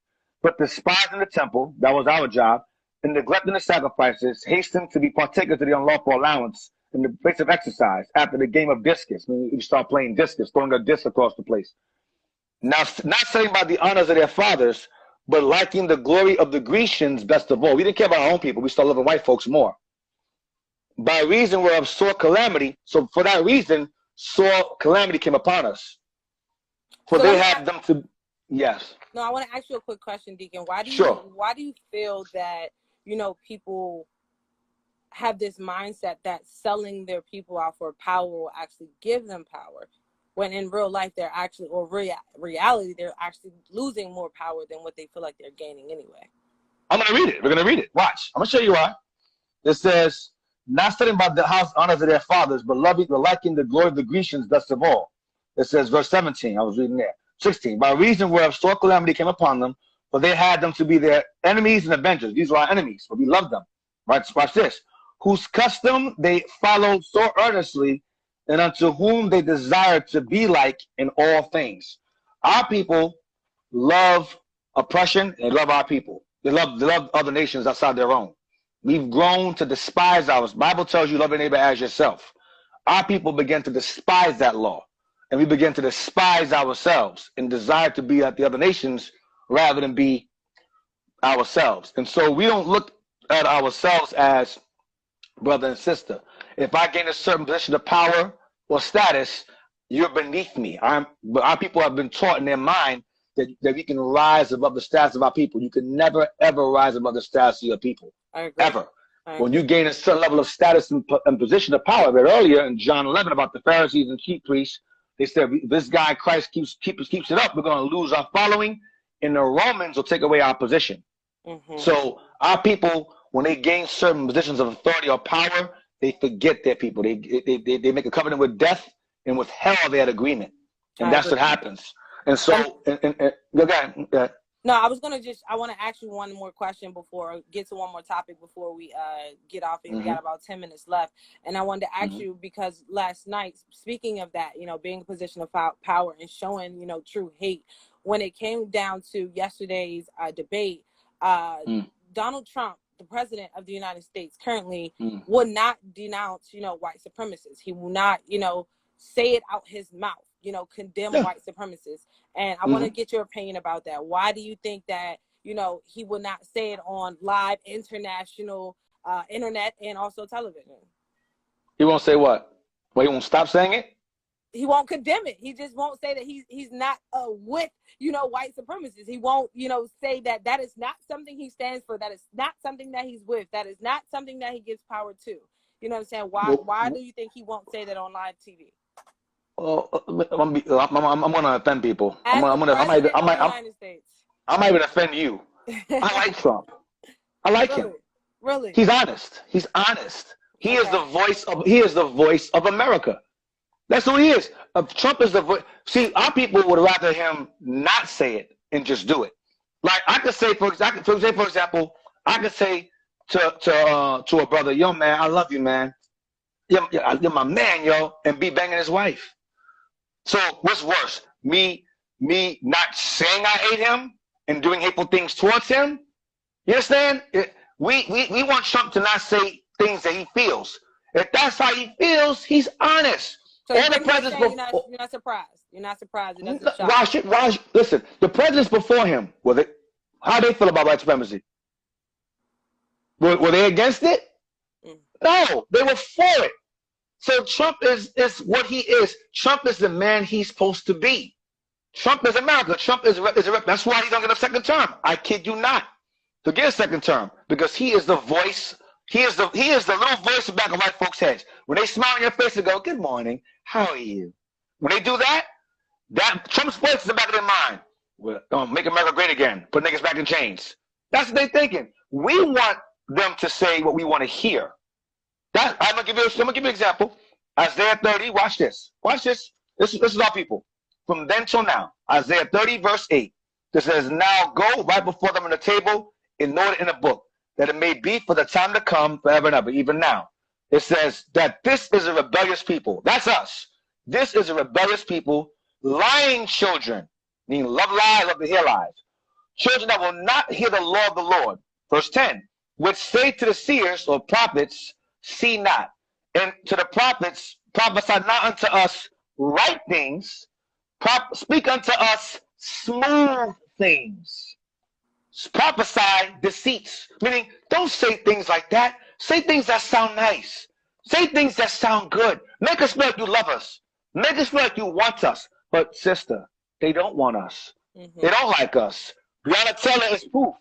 but despising the temple, that was our job, and neglecting the sacrifices, hastened to be partakers of the unlawful allowance in the place of exercise after the game of discus. When we start playing discus, throwing a disc across the place. Now, not saying by the honors of their fathers, but liking the glory of the Grecians best of all. We didn't care about our own people. We started loving white folks more. By reason whereof sore calamity, so for that reason, sore calamity came upon us. For they had them to, yes. No, I want to ask you a quick question, Deacon. Why do you feel that, people have this mindset that selling their people out for power will actually give them power, when in real life they're actually, or reality, they're actually losing more power than what they feel like they're gaining anyway? I'm going to read it. We're going to read it. Watch. I'm going to show you why. It says, not studying by the house honors of their fathers, but liking the glory of the Grecians best of all. It says, verse 17, I was reading there. 16, by reason whereof sore calamity came upon them, for they had them to be their enemies and avengers. These were our enemies, but we loved them. Right? Watch this. Whose custom they followed so earnestly, and unto whom they desired to be like in all things. Our people love oppression and love our people. They love other nations outside their own. We've grown to despise ours. Bible tells you love your neighbor as yourself. Our people begin to despise that law. And we begin to despise ourselves and desire to be like the other nations rather than be ourselves. And so we don't look at ourselves as brother and sister. If I gain a certain position of power or status, you're beneath me. But our people have been taught in their mind that we can rise above the status of our people. You can never, ever rise above the status of your people. Ever. When you gain a certain level of status and position of power, I read earlier in John 11 about the Pharisees and chief priests. They said, this guy, Christ, keeps it up. We're going to lose our following, and the Romans will take away our position. So our people, when they gain certain positions of authority or power, they forget their people. They make a covenant with death, and with hell they had agreement. And that's what happens. And so, again, no, I want to ask you one more question get to one more topic before we get off. And we got about 10 minutes left. And I wanted to ask you, because last night, speaking of that, being in a position of power and showing, true hate, when it came down to yesterday's debate, Donald Trump the president of the United States currently will not denounce, white supremacists. He will not, say it out his mouth, condemn white supremacists. And I want to get your opinion about that. Why do you think that, he will not say it on live international internet and also television? He won't say what? Well, he won't stop saying it? He won't condemn it. He just won't say that he's not with, white supremacists. He won't, say that is not something he stands for. That is not something that he's with. That is not something that he gives power to. You know what I'm saying? Why do you think he won't say that on live TV? Well, I'm gonna offend people. I might even offend you. I like Trump. I like him. Really? He's honest. He's honest. He is the voice of America. That's who he is. Trump is the voice. See, our people would rather him not say it and just do it. Like I could say, for example, I could say to a brother, yo, man, I love you, man. You're my man, yo, and be banging his wife. So what's worse, me not saying I hate him and doing hateful things towards him? You understand? We want Trump to not say things that he feels. If that's how he feels, he's honest. So you're not surprised. You're not surprised. It doesn't shock. Why, listen, the presidents before him, how they feel about white supremacy? Were they against it? No, they were for it. So Trump is what he is. Trump is the man he's supposed to be. Trump is America. Trump is that's why he's going to get a second term. I kid you not. To get a second term, because he is the voice. He is the little voice in the back of white folks' heads. When they smile in your face and go, "Good morning, how are you?" When they do that Trump's voice is in the back of their mind. Well, make America great again. Put niggas back in chains. That's what they're thinking. We want them to say what we want to hear. I'm gonna give you an example. Isaiah 30. Watch this. This is our people. From then till now, Isaiah 30 verse 8. This says, "Now go right before them on the table and note it in a book, that it may be for the time to come, forever and ever, even now." It says that this is a rebellious people. That's us. This is a rebellious people, lying children, meaning love lies, love to hear lies. Children that will not hear the law of the Lord. Verse 10, which say to the seers or prophets, "See not," and to the prophets, "Prophesy not unto us right things, speak unto us smooth things." Prophesy deceits, meaning don't say things like that. Say things that sound nice. Say things that sound good. Make us feel like you love us. Make us feel like you want us. But sister, they don't want us. They don't like us. Breonna Taylor is proof.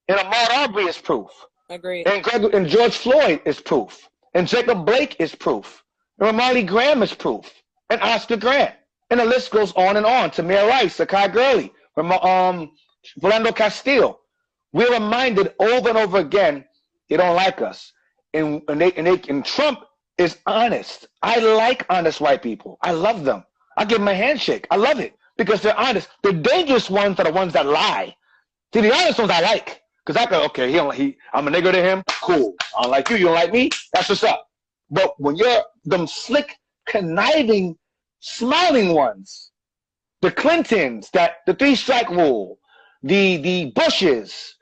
And Ahmaud Arbery is proof. Agreed. And George Floyd is proof. And Jacob Blake is proof. And Ramarley Graham is proof. And Oscar Grant. And the list goes on and on. Tamir Rice, Sakai Gurley, Philando Castile. We're reminded over and over again, they don't like us. And Trump is honest. I like honest white people. I love them. I give them a handshake. I love it because they're honest. The dangerous ones are the ones that lie. See, the honest ones I like. Because I go, okay, I'm a nigga to him. Cool. I don't like you. You don't like me. That's what's up. But when you're them slick, conniving, smiling ones, the Clintons, the 3-strike rule, the Bushes,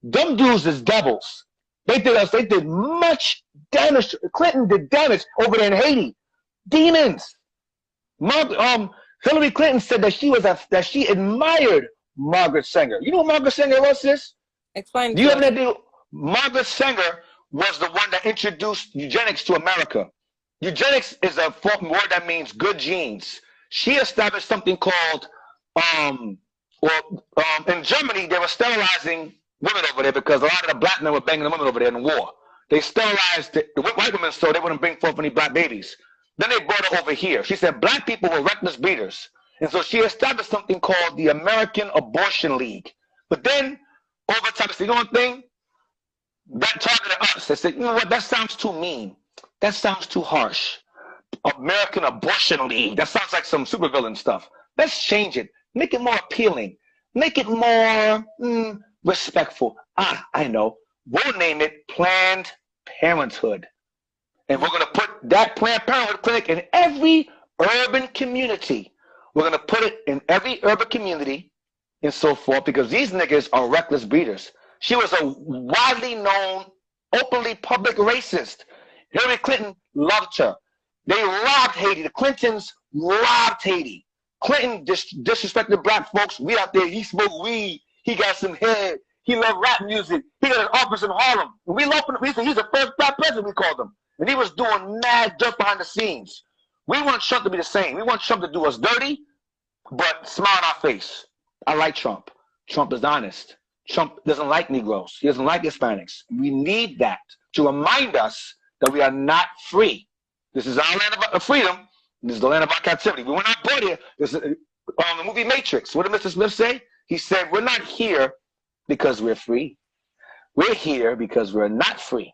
them dudes is devils. They did much damage. Clinton did damage over there in Haiti. Demons. Hillary Clinton said that she admired Margaret Sanger. You know who Margaret Sanger was, sis? Explain. Do you have an idea? Margaret Sanger was the one that introduced eugenics to America. Eugenics is a word that means good genes. She established something called, in Germany, they were sterilizing women over there because a lot of the black men were banging the women over there in the war. They sterilized the white women so they wouldn't bring forth any black babies. Then they brought it over here. She said black people were reckless beaters. And so she established something called the American Abortion League. But then, over time, they said, you know one thing? That targeted us. They said, you know what? That sounds too mean. That sounds too harsh. American Abortion League. That sounds like some supervillain stuff. Let's change it. Make it more appealing. Make it more respectful. I know. We'll name it Planned Parenthood. And we're going to put that Planned Parenthood clinic in every urban community. We're going to put it in every urban community and so forth because these niggas are reckless breeders. She was a widely known, openly public racist. Hillary Clinton loved her. They robbed Haiti. The Clintons robbed Haiti. Clinton disrespected black folks. We out there, he smoked weed. He got some head. He loved rap music. He got an office in Harlem. We loved him. He's the first black president, we called him. And he was doing mad dirt behind the scenes. We want Trump to be the same. We want Trump to do us dirty, but smile on our face. I like Trump. Trump is honest. Trump doesn't like Negroes. He doesn't like Hispanics. We need that to remind us that we are not free. This is our land of freedom. This is the land of our captivity. We were not born here. This is the movie Matrix. What did Mr. Smith say? He said, we're not here because we're free. We're here because we're not free.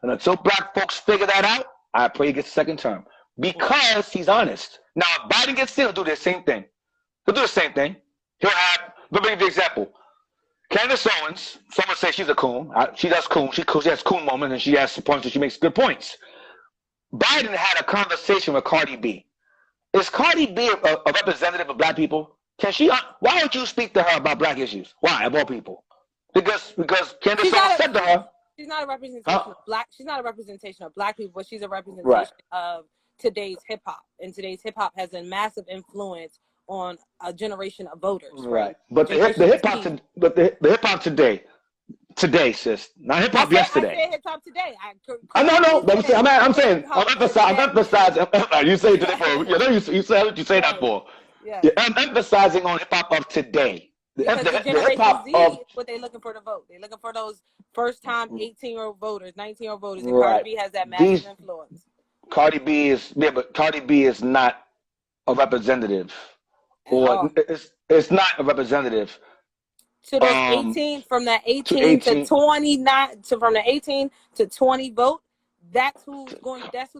And until black folks figure that out, I pray he gets a second term. Because he's honest. Now, if Biden gets in, he'll do the same thing. He'll do the same thing. He'll have, let me give you an example. Candace Owens, someone say she's a coon. She does coon. She has coon moments and she has points and she makes good points. Biden had a conversation with Cardi B. Is Cardi B a representative of black people? Can she? Why don't you speak to her about black issues? Why, of all people? Because Candace Owens said to her, she's not a representation of black. She's not a representation of black people, but she's a representation of today's hip hop. And today's hip hop has a massive influence on a generation of voters. Right. But the hip hop today, sis, not hip hop yesterday. I said hip hop today. No. But I'm saying I'm emphasizing. You say today for you say what you say that for. Yeah. I'm emphasizing on hip hop of today. The hip hop of what they're looking for to vote. They're looking for those first time 18-year-old voters, 19-year-old voters, and Cardi B has that massive influence. Cardi B is not a representative. Or it's not a representative. To those 18, from that 18 to 29, from the 18 to 20 vote, that's who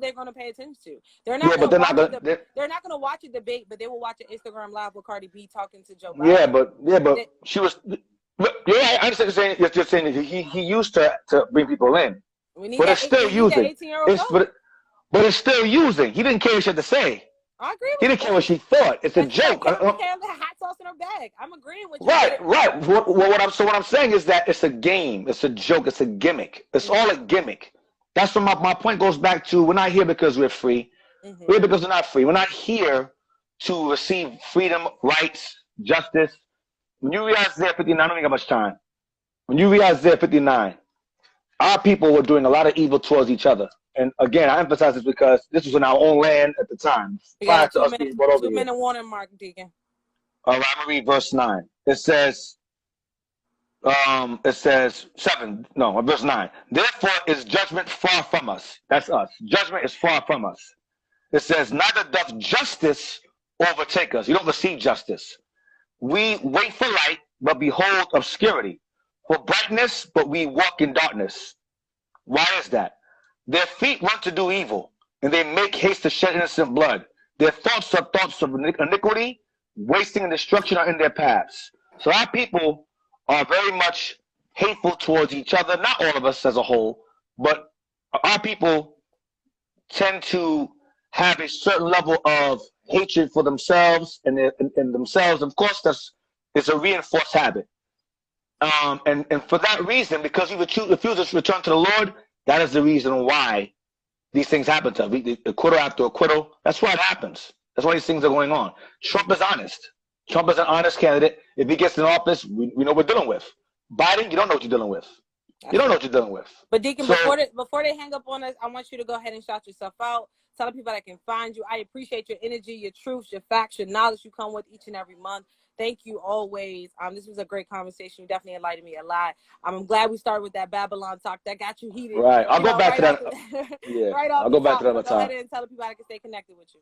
they're going to pay attention to. They're not going to watch a debate, but they will watch an Instagram live with Cardi B talking to Joe Biden. But she was. I understand you're saying that he used to bring people in, but it's still using. But it's still using. He didn't care what she had to say. I agree with He didn't care what she thought. It's a joke. He didn't care the hot sauce in her bag. I'm agreeing with you. Right. What I'm saying is that it's a game. It's a joke. It's a gimmick. It's all a gimmick. That's what my point goes back to. We're not here because we're free. Mm-hmm. We're here because we're not free. We're not here to receive freedom, rights, justice. When you read Isaiah 59, I don't think I have much time. When you read Isaiah 59, our people were doing a lot of evil towards each other. And again, I emphasize this because this was in our own land at the time. We got 2 minute warning mark, Deacon. All right, I'm gonna read verse 9. It says verse 9. Therefore is judgment far from us. That's us. Judgment is far from us. It says, neither doth justice overtake us. You don't receive justice. We wait for light, but behold obscurity. For brightness, but we walk in darkness. Why is that? Their feet run to do evil, and they make haste to shed innocent blood. Their thoughts are thoughts of iniquity, wasting and destruction are in their paths. So our people are very much hateful towards each other, not all of us as a whole, but our people tend to have a certain level of hatred for themselves and themselves. Of course, it's a reinforced habit. And for that reason, because we refuse to return to the Lord, that is the reason why these things happen to us. Acquittal after acquittal. That's why it happens. That's why these things are going on. Trump is honest. Trump is an honest candidate. If he gets in office, we know what we're dealing with. Biden, you don't know what you're dealing with. You don't know what you're dealing with. But Deacon, before they hang up on us, I want you to go ahead and shout yourself out. Tell the people that can find you. I appreciate your energy, your truth, your facts, your knowledge you come with each and every month. Thank you always. This was a great conversation. You definitely enlightened me a lot. I'm glad we started with that Babylon talk. That got you heated. Right. I'll go back to that. I'll go back to that another time. Go ahead and tell the people how they can stay connected with you.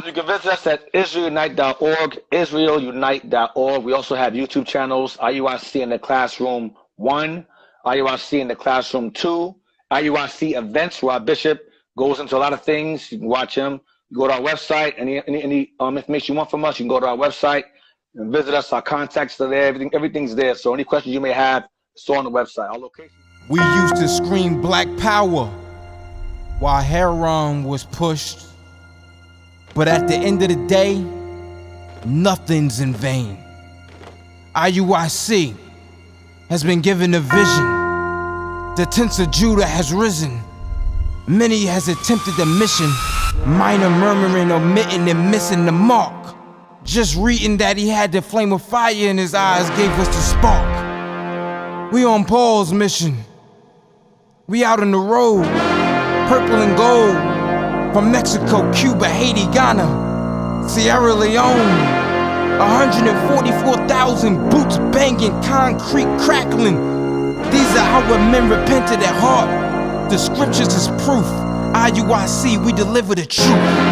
You can visit us at israelunite.org, israelunite.org. We also have YouTube channels, IUIC in the Classroom 1, IUIC in the Classroom 2, IUIC events where our bishop goes into a lot of things. You can watch him. You go to our website. Any information you want from us, you can go to our website and visit us. Our contacts are there. Everything's there. So any questions you may have, it's all on the website. Our location. We used to scream black power while heroin was pushed. But at the end of the day, nothing's in vain. IUIC, has been given a vision. The tents of Judah has risen. Many has attempted the mission. Minor murmuring, omitting, and missing the mark. Just reading that he had the flame of fire in his eyes gave us the spark. We on Paul's mission. We out on the road, purple and gold. From Mexico, Cuba, Haiti, Ghana, Sierra Leone. 144,000 boots banging, concrete crackling. These are our men repented at heart. The scriptures is proof. IUIC, we deliver the truth.